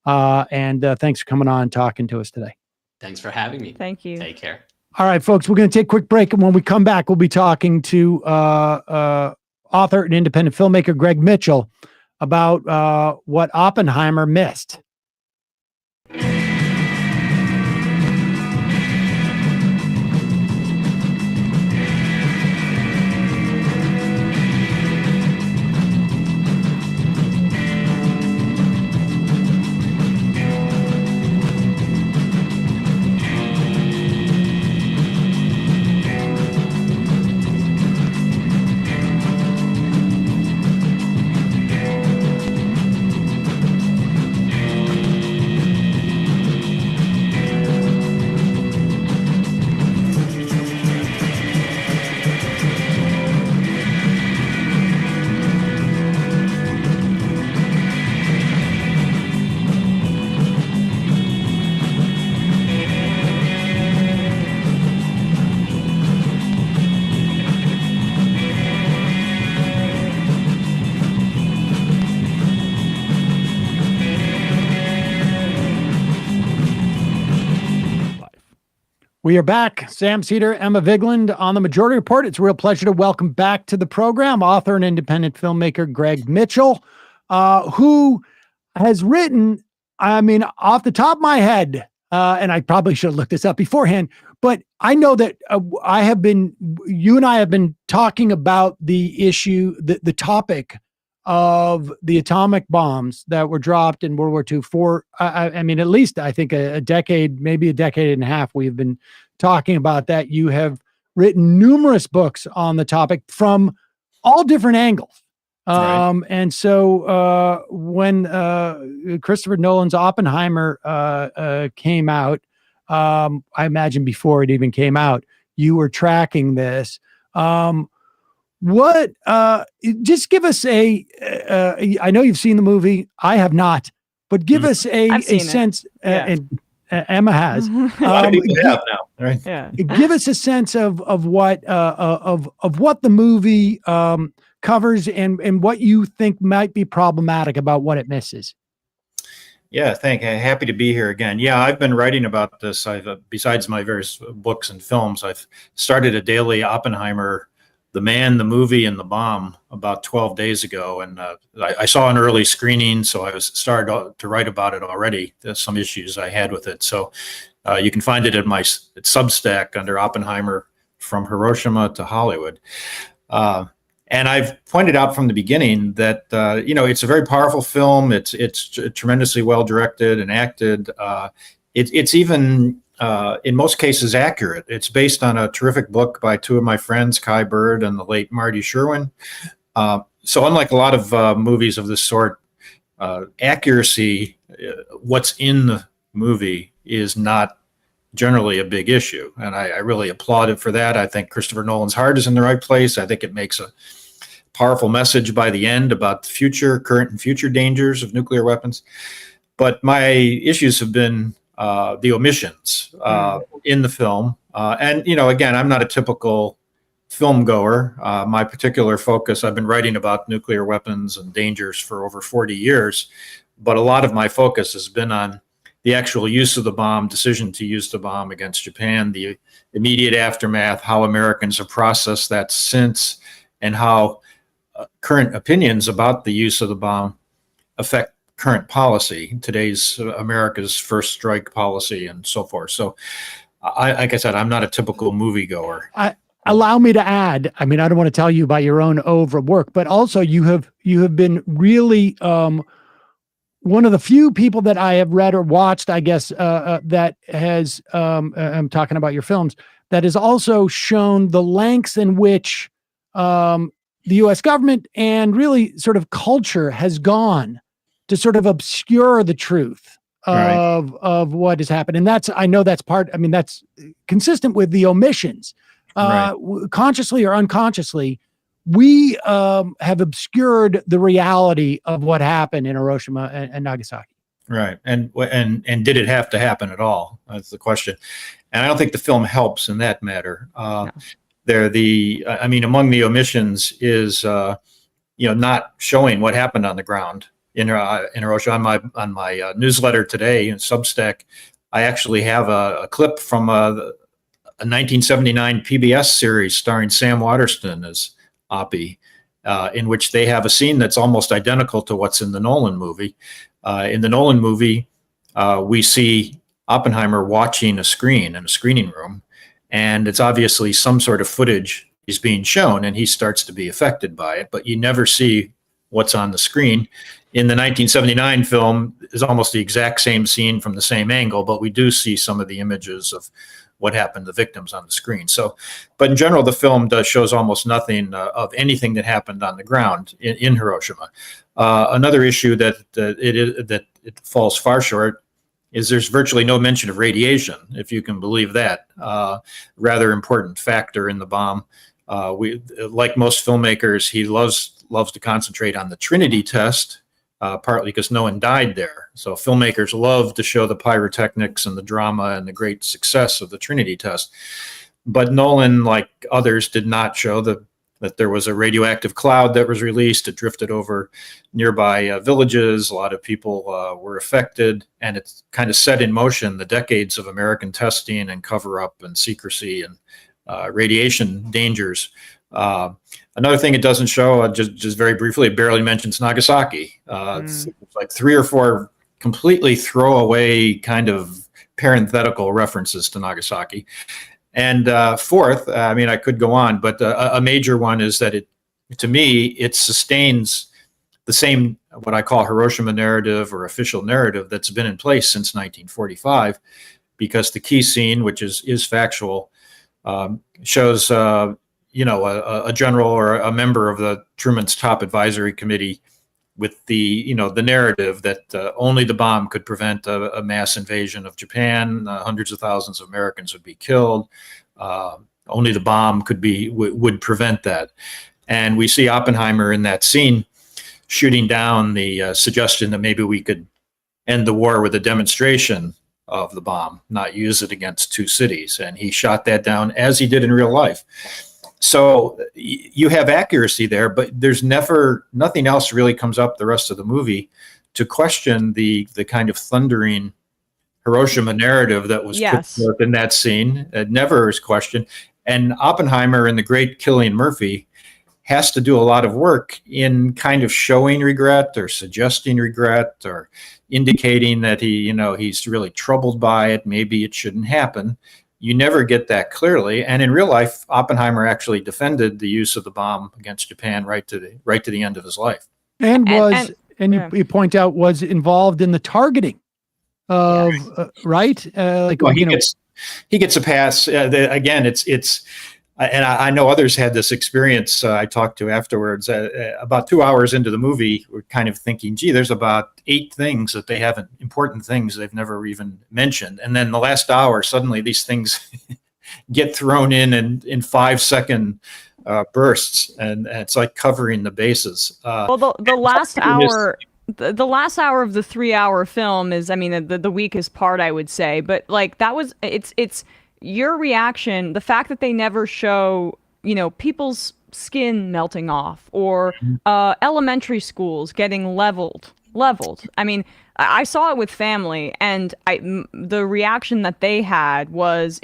and thanks for coming on and talking to us today. Thanks for having me. Thank you. Take care. All right, folks, we're going to take a quick break, and when we come back, we'll be talking to author and independent filmmaker Greg Mitchell about what Oppenheimer missed. We are back. Sam Seder, Emma Vigland on the Majority Report. It's a real pleasure to welcome back to the program author and independent filmmaker Greg Mitchell, who has written, I mean, off the top of my head, and I probably should have looked this up beforehand, but I know that you and I have been talking about the issue, the topic of the atomic bombs that were dropped in World War II for, I mean, at least I think a decade, maybe a decade and a half, we've been talking about that. You have written numerous books on the topic from all different angles. Right. And so when Christopher Nolan's Oppenheimer came out, I imagine before it even came out, you were tracking this. What just give us I know you've seen the movie, I have not, but give us a sense, and Emma has. Have now, right? Yeah. Give us a sense of what the movie covers and what you think might be problematic about what it misses. Yeah, happy to be here again. Yeah, I've been writing about this. Besides my various books and films, I've started a daily Oppenheimer, The Man, the Movie, and the Bomb about 12 days ago. And I saw an early screening, so I was started to write about it already. There's some issues I had with it. So you can find it at my Substack under Oppenheimer From Hiroshima to Hollywood. And I've pointed out from the beginning that, it's a very powerful film. It's tremendously well directed and acted. It's even, in most cases, accurate. It's based on a terrific book by two of my friends, Kai Bird and the late Marty Sherwin. So unlike a lot of movies of this sort, accuracy, what's in the movie is not generally a big issue. And I really applaud it for that. I think Christopher Nolan's heart is in the right place. I think it makes a powerful message by the end about the current and future dangers of nuclear weapons. But my issues have been the omissions in the film. And, again, I'm not a typical film goer. My particular focus, I've been writing about nuclear weapons and dangers for over 40 years, but a lot of my focus has been on the actual use of the bomb, decision to use the bomb against Japan, the immediate aftermath, how Americans have processed that since, and how current opinions about the use of the bomb affect current policy, today's America's first strike policy and so forth. So like I said, I'm not a typical moviegoer. Allow me to add, I mean, I don't want to tell you about your own overwork, but also you have been really one of the few people that I have read or watched, I guess, that has, I'm talking about your films, that has also shown the lengths in which the U.S. government and really sort of culture has gone to sort of obscure the truth of what has happened. And that's, I know that's part, I mean, that's consistent with the omissions. Consciously or unconsciously, we have obscured the reality of what happened in Hiroshima and Nagasaki. Right. And did it have to happen at all? That's the question. And I don't think the film helps in that matter. No. I mean, among the omissions is, not showing what happened on the ground in Hiroshima. On my newsletter today in Substack, I actually have a clip from a 1979 PBS series starring Sam Waterston as Oppie, in which they have a scene that's almost identical to what's in the Nolan movie. In the Nolan movie, we see Oppenheimer watching a screen in a screening room, and it's obviously some sort of footage is being shown, and he starts to be affected by it, but you never see what's on the screen. In the 1979 film, is almost the exact same scene from the same angle, but we do see some of the images of what happened to victims on the screen. So, but in general, the film shows almost nothing of anything that happened on the ground in Hiroshima. Another issue that it falls far short is there's virtually no mention of radiation, if you can believe that. Rather important factor in the bomb. We, like most filmmakers, he loves to concentrate on the Trinity test, partly because no one died there. So filmmakers love to show the pyrotechnics and the drama and the great success of the Trinity test. But Nolan, like others, did not show that there was a radioactive cloud that was released. It drifted over nearby villages. A lot of people were affected, and it kind of set in motion the decades of American testing and cover-up and secrecy and radiation dangers. Another thing it doesn't show, just very briefly, it barely mentions Nagasaki. It's like 3 or 4 completely throwaway kind of parenthetical references to Nagasaki. And fourth, I mean, I could go on, but a major one is that to me, it sustains the same, what I call Hiroshima narrative or official narrative that's been in place since 1945, because the key scene, which is factual, shows a general or a member of the Truman's top advisory committee with the narrative that only the bomb could prevent a mass invasion of Japan. Hundreds of thousands of Americans would be killed. Only the bomb would prevent that. And we see Oppenheimer in that scene shooting down the suggestion that maybe we could end the war with a demonstration of the bomb, not use it against 2 cities. And he shot that down as he did in real life. So you have accuracy there, but there's nothing else really comes up the rest of the movie to question the kind of thundering Hiroshima narrative that was put forth in that scene. It never is questioned. And Oppenheimer and the great Cillian Murphy has to do a lot of work in kind of showing regret or suggesting regret or indicating that he's really troubled by it. Maybe it shouldn't happen. You never get that clearly. And in real life, Oppenheimer actually defended the use of the bomb against Japan right to the end of his life. And you point out was involved in the targeting of right. He gets a pass. Again, it's. And I know others had this experience. I talked to afterwards. About 2 hours into the movie, we're kind of thinking, gee, there's about 8 things that they haven't, important things they've never even mentioned. And then the last hour, suddenly these things get thrown in 5-second bursts. And it's like covering the bases. Well, the last hour... The last hour of the 3-hour film is, I mean, the weakest part, I would say. But like that was, it's your reaction, the fact that they never show, people's skin melting off or elementary schools getting leveled leveled. I mean, I saw it with family, and the reaction that they had was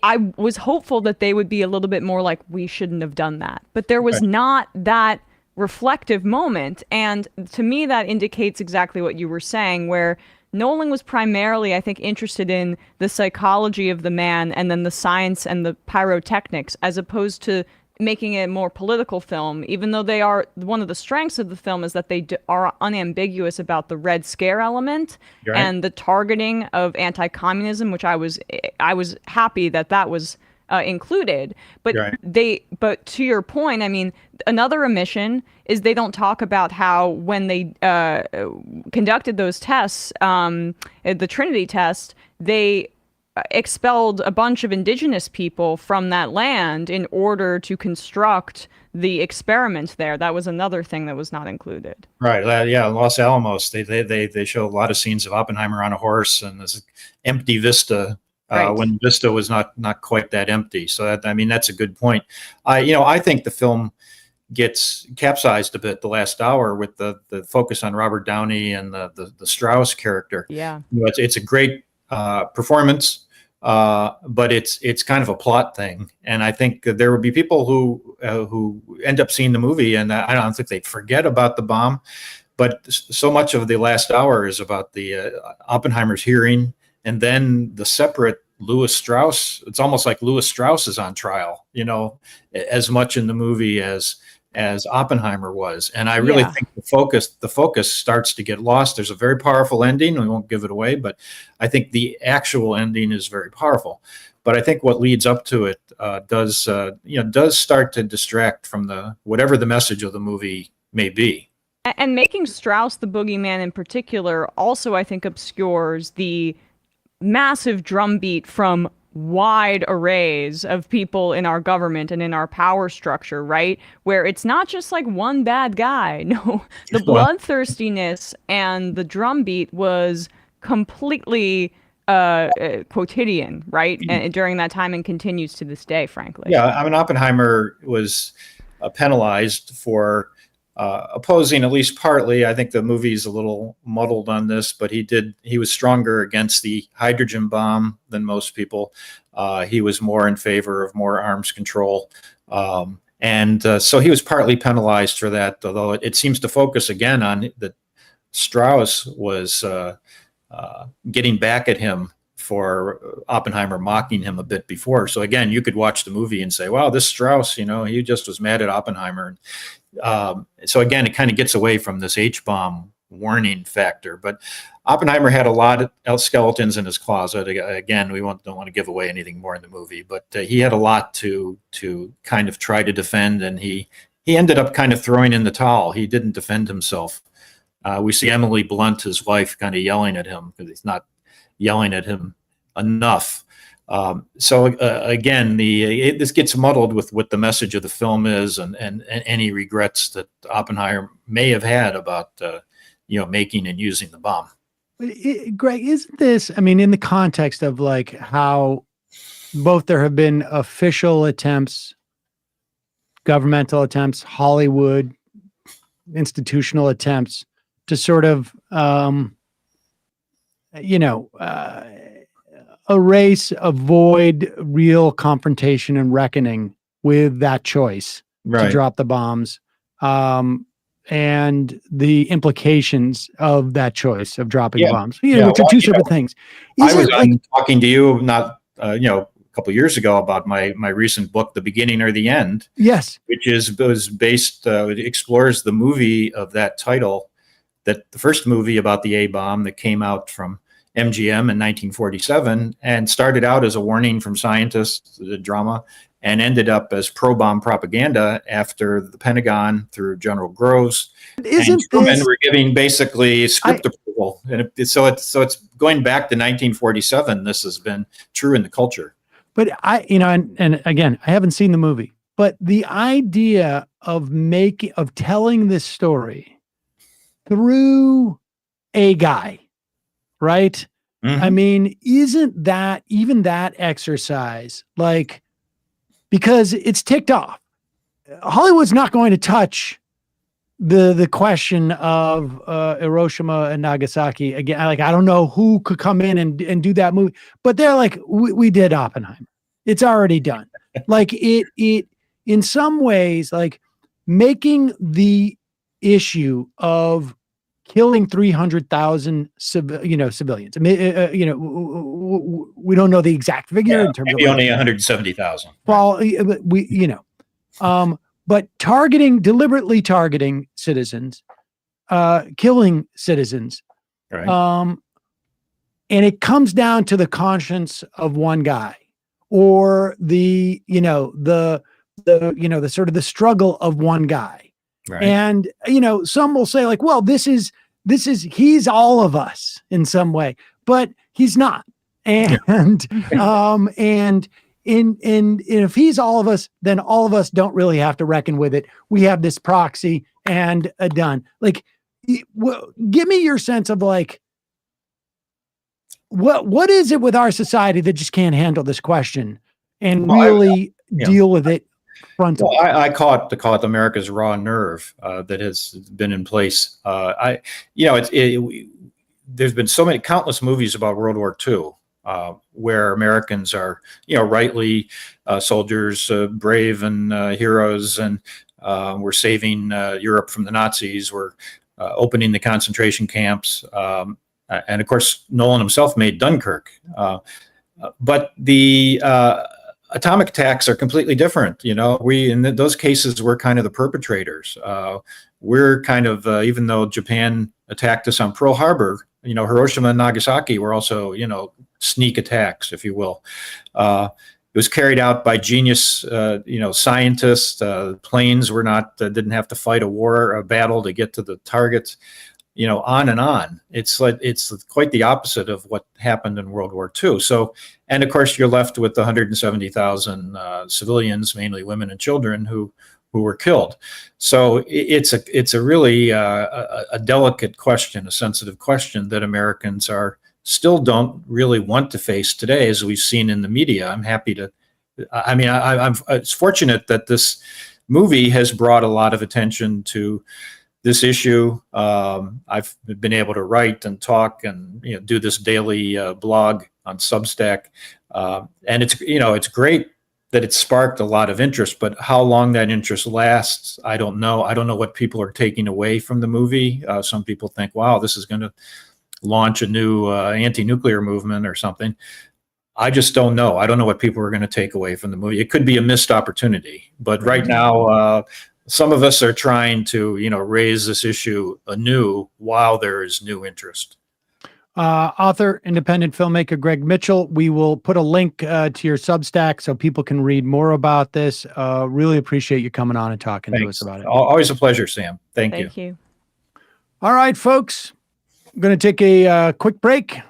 I was hopeful that they would be a little bit more like, we shouldn't have done that. But there was not that reflective moment. And to me, that indicates exactly what you were saying, where Nolan was primarily, I think, interested in the psychology of the man and then the science and the pyrotechnics, as opposed to making a more political film, even though they are, one of the strengths of the film is that they are unambiguous about the Red Scare element and the targeting of anti-communism, which I was happy that was included. But but to your point, I mean, another omission is they don't talk about how when they conducted those tests, the Trinity test, they expelled a bunch of indigenous people from that land in order to construct the experiment there. That was another thing that was not included. Right. Yeah. Los Alamos. They show a lot of scenes of Oppenheimer on a horse and this empty vista when vista was not quite that empty. So that's a good point. I think the film gets capsized a bit the last hour with the focus on Robert Downey and the Strauss character. Yeah. It's a great performance. But it's kind of a plot thing, and I think there will be people who end up seeing the movie, and I don't think they'd forget about the bomb. But so much of the last hour is about the Oppenheimer's hearing, and then the separate Louis Strauss. It's almost like Louis Strauss is on trial, as much in the movie as Oppenheimer was. And I really think the focus starts to get lost. There's a very powerful ending. We won't give it away, but I think the actual ending is very powerful. But I think what leads up to it does start to distract from whatever the message of the movie may be. And making Strauss the boogeyman in particular also, I think, obscures the massive drumbeat from wide arrays of people in our government and in our power structure, right? Where it's not just like one bad guy. No, the bloodthirstiness and the drumbeat was completely quotidian, right? And during that time, and continues to this day, frankly. Yeah, I mean, Oppenheimer was penalized for opposing, at least partly. I think the movie's a little muddled on this, but he was stronger against the hydrogen bomb than most people. He was more in favor of more arms control. And so he was partly penalized for that, although it seems to focus again on that Strauss was getting back at him for Oppenheimer mocking him a bit before. So again, you could watch the movie and say, wow, this Strauss, he just was mad at Oppenheimer. So again, it kind of gets away from this H-bomb warning factor. But Oppenheimer had a lot of skeletons in his closet. Again, we don't want to give away anything more in the movie, but he had a lot to kind of try to defend, and he ended up kind of throwing in the towel. He didn't defend himself. We see Emily Blunt, his wife, kind of yelling at him because he's not yelling at him enough. So again, this gets muddled with what the message of the film is, and any regrets that Oppenheimer may have had about making and using the bomb. Greg, isn't this? I mean, in the context of like how both there have been official attempts, governmental attempts, Hollywood, institutional attempts to sort of avoid real confrontation and reckoning with that choice to drop the bombs, and the implications of that choice of dropping bombs, which are two separate things. I was talking to you not, a couple of years ago about my recent book, The Beginning or the End. Yes, which was based, it explores the movie of that title, that the first movie about the A-bomb that came out from MGM in 1947 and started out as a warning from scientists, the drama, and ended up as pro-bomb propaganda after the Pentagon through General Groves and Truman were giving basically script approval. And so it's going back to 1947. This has been true in the culture. But and again, I haven't seen the movie, but the idea of telling this story through a guy, right? Mm-hmm. I mean, isn't that even that exercise like, because it's ticked off. Hollywood's not going to touch the question of Hiroshima and Nagasaki again. Like, I don't know who could come in and do that movie, but they're like, we did Oppenheimer. It's already done. Like it in some ways, like making the issue of killing 300,000 civilians. I mean, we don't know the exact figure in terms maybe of only 170,000. Well, but deliberately targeting citizens, killing citizens, right? And it comes down to the conscience of one guy, or the sort of the struggle of one guy. Right. And, some will say like, well, he's all of us in some way, but he's not. And, and if he's all of us, then all of us don't really have to reckon with it. We have this proxy and done. Like, give me your sense of like, what is it with our society that just can't handle this question and really deal with it frontally? Well, I call it America's raw nerve that has been in place. There's been countless movies about World War II where Americans are, rightly soldiers, brave and heroes, and we're saving Europe from the Nazis. We're opening the concentration camps. And of course, Nolan himself made Dunkirk. But the atomic attacks are completely different. In those cases, we're kind of the perpetrators. We're kind of, even though Japan attacked us on Pearl Harbor, Hiroshima and Nagasaki were also, sneak attacks, if you will. It was carried out by genius, scientists. Planes didn't have to fight a battle to get to the targets. On and on. It's quite the opposite of what happened in World War II. So, and of course, you're left with 170,000 civilians, mainly women and children, who were killed. So it's a really a delicate question, a sensitive question that Americans still don't really want to face today, as we've seen in the media. I'm fortunate that this movie has brought a lot of attention to this issue. I've been able to write and talk and do this daily blog on Substack, and it's great that it sparked a lot of interest. But how long that interest lasts, I don't know. I don't know what people are taking away from the movie. Some people think, "Wow, this is going to launch a new anti-nuclear movement or something." I just don't know. I don't know what people are going to take away from the movie. It could be a missed opportunity, but right now. Some of us are trying to, raise this issue anew while there is new interest. Author, independent filmmaker Greg Mitchell. We will put a link to your Substack so people can read more about this. Really appreciate you coming on and talking to us about it. Always a pleasure, Sam. Thank you. Thank you. All right, folks. I'm going to take a quick break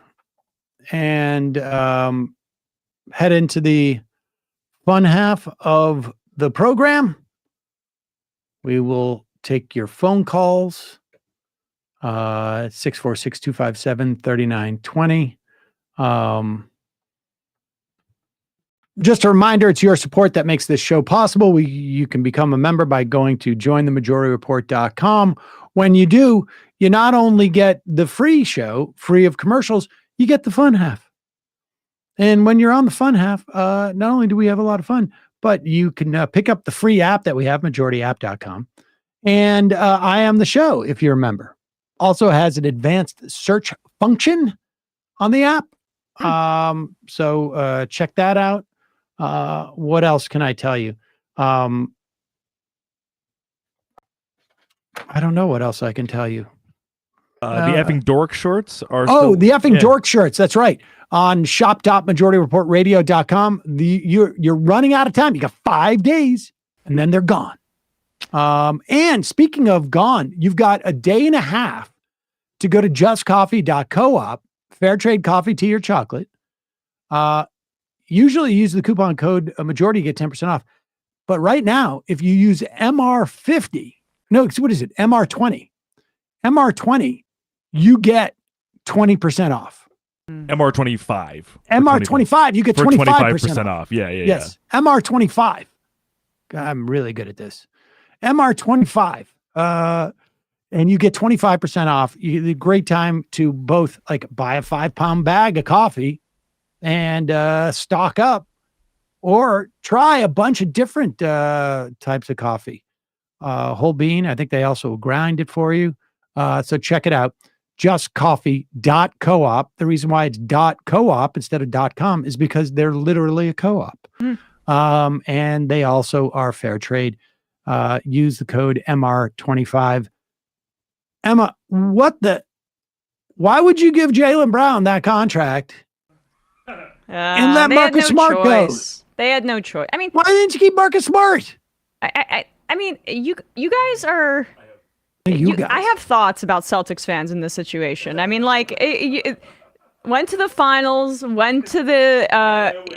and head into the fun half of the program. We will take your phone calls, 646-257-3920. Just a reminder, it's your support that makes this show possible. You can become a member by going to jointhemajorityreport.com. When you do, you not only get the free show, free of commercials, you get the fun half. And when you're on the fun half, not only do we have a lot of fun, but you can pick up the free app that we have, majorityapp.com. And I Am the Show, if you're a member. Also has an advanced search function on the app. So check that out. What else can I tell you? I don't know what else I can tell you. The effing dork shorts are the effing dork shirts. That's right. On shop.majorityreportradio.com. You're running out of time. You got 5 days and then they're gone. And speaking of gone, you've got a day and a half to go to justcoffee.coop, fair trade coffee, tea, or chocolate. Usually use the coupon code majority, get 10% off. But right now, if you use MR20, MR20, you get 20% off. MR25. MR25, you get 25% off. Yeah. Yes. MR25. God, I'm really good at this. MR25. and you get 25% off. A great time to both like buy a 5-pound bag of coffee and stock up, or try a bunch of different types of coffee. Whole bean, I think they also grind it for you. So check it out. Justcoffee.coop. The reason why it's .coop instead of .com is because they're literally a co-op. And they also are fair trade. Use the code MR25. Emma, why would you give Jaylen Brown that contract and let Marcus Smart go? They had no choice. I mean, why didn't you keep Marcus Smart? I mean, you guys are. I have thoughts about Celtics fans in this situation. I mean, like, it went to the finals, went to the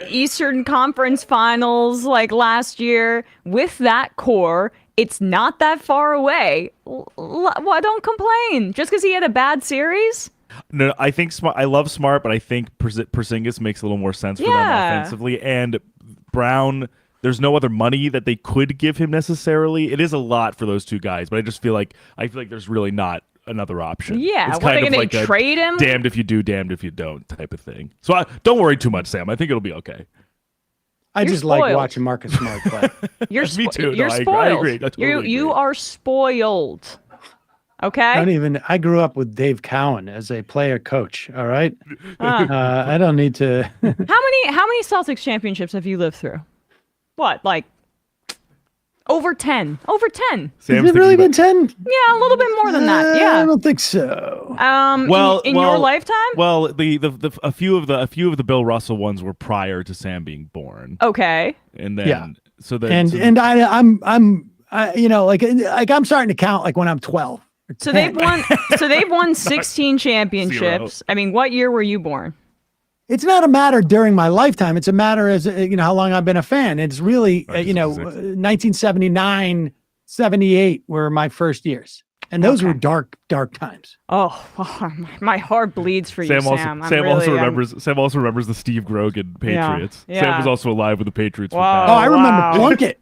Eastern Conference Finals like last year with that core. It's not that far away. Why don't complain? Just because he had a bad series? No, I think I love Smart, but I think Porzingis makes a little more sense for them offensively. And Brown, there's no other money that they could give him necessarily. It is a lot for those two guys, but I feel like there's really not another option. Yeah, it's what, are they going to trade him? Damned if you do, damned if you don't type of thing. So don't worry too much, Sam. I think it'll be okay. You're just spoiled. Like watching Marcus Smart play. Me too. You're spoiled. I agree. I totally agree. You are spoiled. Okay. I grew up with Dave Cowan as a player coach. All right. I don't need to. How many Celtics championships have you lived through? What, like over 10? Over 10. Has it really been 10? Yeah, a little bit more than that. Yeah. I don't think so. In your lifetime? Well, a few of the Bill Russell ones were prior to Sam being born. Okay. And then I'm starting to count like when I'm 12. So they've won 16 championships. 0. I mean, what year were you born? It's not a matter during my lifetime. It's a matter as how long I've been a fan. It's really 1979, 78 were my first years, and those were dark times. Oh, my heart bleeds for you, Sam. Sam also remembers the Steve Grogan Patriots. Yeah. Sam was also alive with the Patriots. Wow. I remember Plunkett.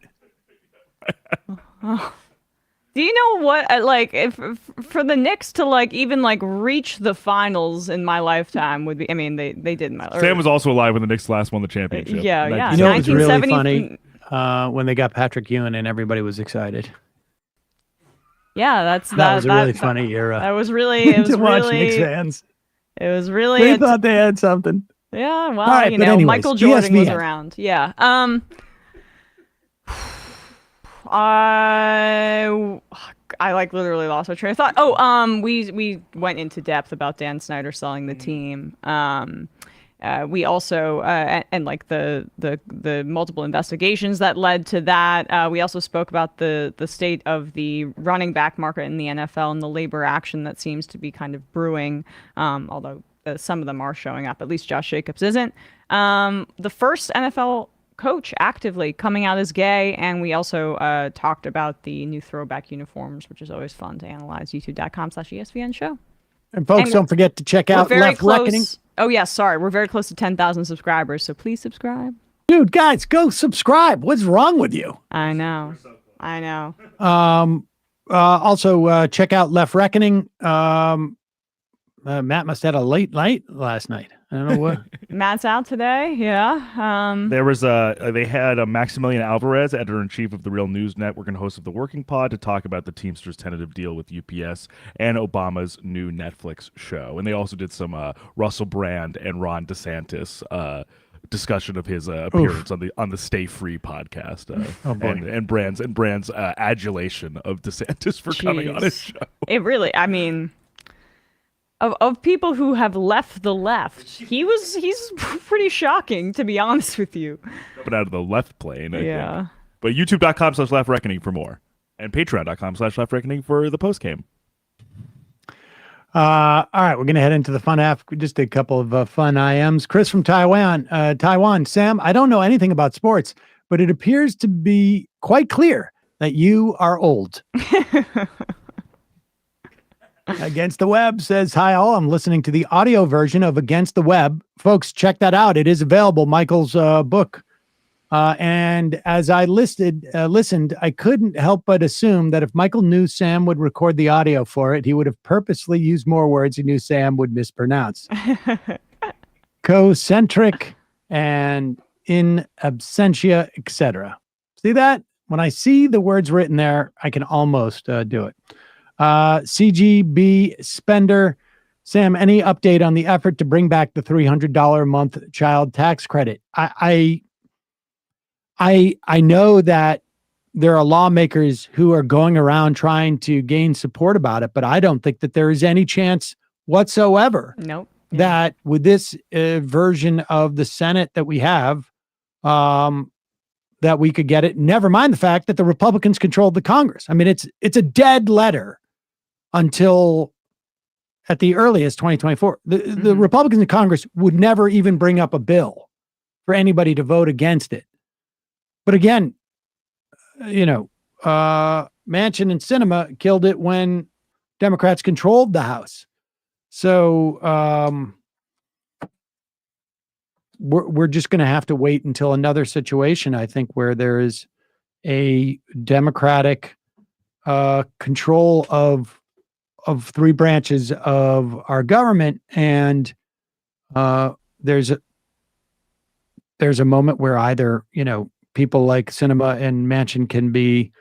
Do you know what, if for the Knicks to even reach the finals in my lifetime would be, I mean, they did in my life. Sam was also alive when the Knicks last won the championship. Yeah. You know, it was really funny when they got Patrick Ewing and everybody was excited. Yeah, that was a really funny era. That was really, it was to watch really, Knicks fans. It was really. They thought they had something. Yeah, well, right, anyways, Michael Jordan ESPN. was around. Yeah. I literally lost my train of thought. We went into depth about Dan Snyder selling the team. We also and the multiple investigations that led to that. We also spoke about the state of the running back market in the NFL and the labor action that seems to be kind of brewing. Although some of them are showing up. At least Josh Jacobs isn't. The first NFL coach actively coming out as gay, and we also talked about the new throwback uniforms, which is always fun to analyze. youtube.com/ESPN show. And folks, don't forget to check out Left Reckoning. Oh yeah, sorry, we're very close to 10,000 subscribers, so please subscribe. Dude, guys, go subscribe. What's wrong with you? I know. Also check out Left Reckoning. Matt must have had a late night last night. I don't know what. Matt's out today. Yeah. There was they had Maximilian Alvarez, editor-in-chief of the Real News Network and host of The Working Pod, to talk about the Teamsters' tentative deal with UPS and Obama's new Netflix show. And they also did some Russell Brand and Ron DeSantis discussion of his appearance on the Stay Free podcast, and Brand's adulation of DeSantis for coming on his show. It really, I mean. Of people who have left the left, he's pretty shocking, to be honest with you. But out of the left plane, I think. But youtube.com/Left Reckoning for more, and patreon.com/Left Reckoning for the post game. All right, we're gonna head into the fun half. Just a couple of fun IMs. Chris from Taiwan. Sam, I don't know anything about sports, but it appears to be quite clear that you are old. Against the Web says, hi all, I'm listening to the audio version of Against the Web. Folks, check that out. It is available. Michael's book And as I listened, I couldn't help but assume that if Michael knew Sam would record the audio for it, he would have purposely used more words he knew Sam would mispronounce. Concentric and in absentia, etc. See that? When I see the words written there, I can almost do it. CGB Spender. Sam, any update on the effort to bring back the $300 a month child tax credit? I know that there are lawmakers who are going around trying to gain support about it, but I don't think that there is any chance whatsoever that with this version of the Senate that we have, that we could get it. Never mind the fact that the Republicans controlled the Congress. I mean, it's a dead letter until at the earliest 2024. The Republicans in Congress would never even bring up a bill for anybody to vote against it. But again, Manchin and Sinema killed it when Democrats controlled the House. So we're just going to have to wait until another situation, I think, where there is a Democratic control of three branches of our government, and there's a moment where either people like Sinema and Manchin can be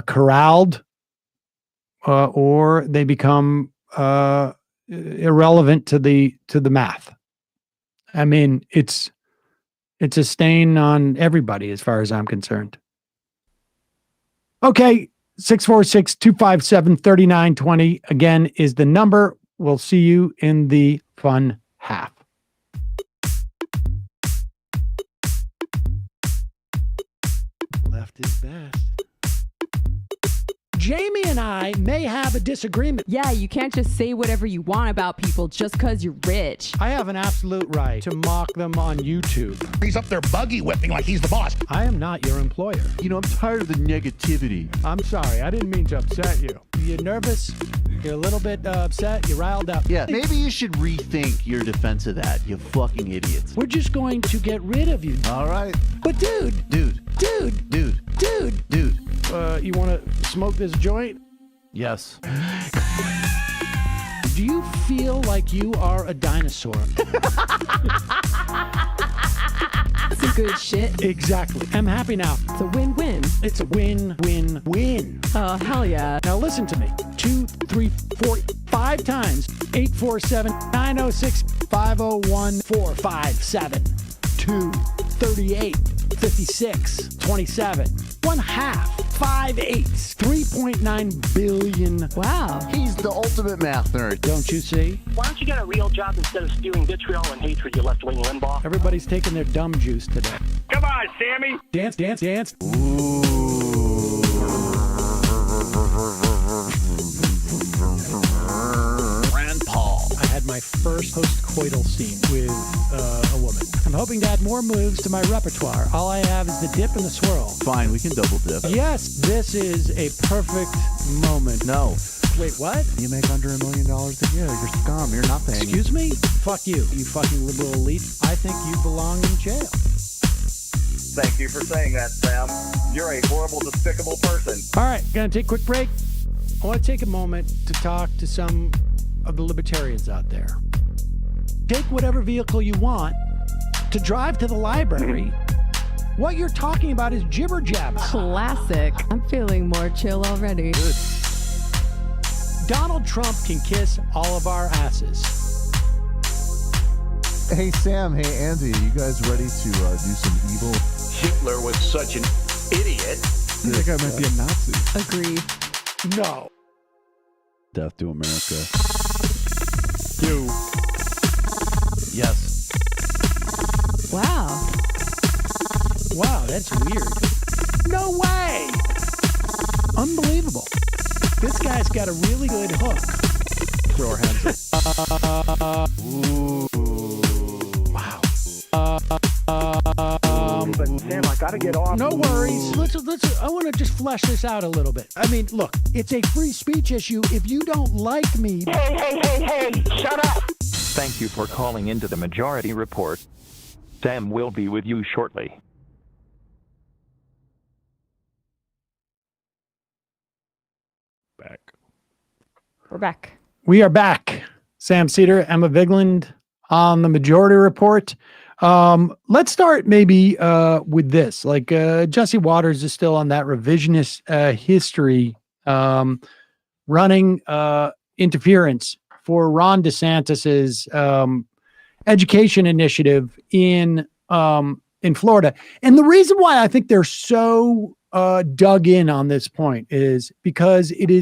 corralled, or they become irrelevant to the math. I mean, it's a stain on everybody as far as I'm concerned. Okay, 646-257-3920 again is the number. We'll see you in the fun half. Left is best. Jamie and I may have a disagreement. Yeah, you can't just say whatever you want about people just because you're rich. I have an absolute right to mock them on YouTube. He's up there buggy whipping like he's the boss. I am not your employer. I'm tired of the negativity. I'm sorry, I didn't mean to upset you. You're nervous? You're a little bit upset? You're riled up? Yeah, maybe you should rethink your defense of that, you fucking idiots. We're just going to get rid of you. All right. But dude. You want to smoke this joint? Yes. Do you feel like you are a dinosaur? Some good shit. Exactly. I'm happy now. It's a win-win. It's a win-win-win. Oh, hell yeah. Now listen to me. 2, 3, 4, 5 times. 847-906-501-457-238-56-27. 1/2. 5 8s. 3.9 billion. Wow. He's the ultimate math nerd. Don't you see? Why don't you get a real job instead of spewing vitriol and hatred, you left-wing Limbaugh? Everybody's taking their dumb juice today. Come on, Sammy. Dance, dance, dance. Rand Paul. I had my first post-coital scene with a woman. I'm hoping to add more moves to my repertoire. All I have is the dip and the swirl. Fine, we can double dip. Yes, this is a perfect moment. No. Wait, what? You make under $1 million a year. You're scum. You're nothing. Excuse me? Fuck you, you fucking liberal elite. I think you belong in jail. Thank you for saying that, Sam. You're a horrible, despicable person. All right, gonna take a quick break. I want to take a moment to talk to some of the libertarians out there. Take whatever vehicle you want to drive to the library. What you're talking about is jibber jabber. Classic. I'm feeling more chill already. Good. Donald Trump can kiss all of our asses. Hey, Sam. Hey, Andy. You guys ready to do some evil? Hitler was such an idiot. That guy might be a Nazi. Agree. No. Death to America. You. Yes. Wow. Wow, that's weird. No way! Unbelievable. This guy's got a really good hook. Throw our hands up. Ooh. Wow. But Sam, I gotta get off. No worries. Let's. I want to just flesh this out a little bit. I mean, look, it's a free speech issue. If you don't like me, Hey! Shut up! Thank you for calling into the Majority Report. Sam will be with you shortly. back. We're back. We are back. Sam Seder, Emma Vigland on the Majority Report. Let's start maybe with this. Like Jesse Waters is still on that revisionist history running interference for Ron DeSantis's education initiative in Florida. And the reason why I think they're so dug in on this point is because it is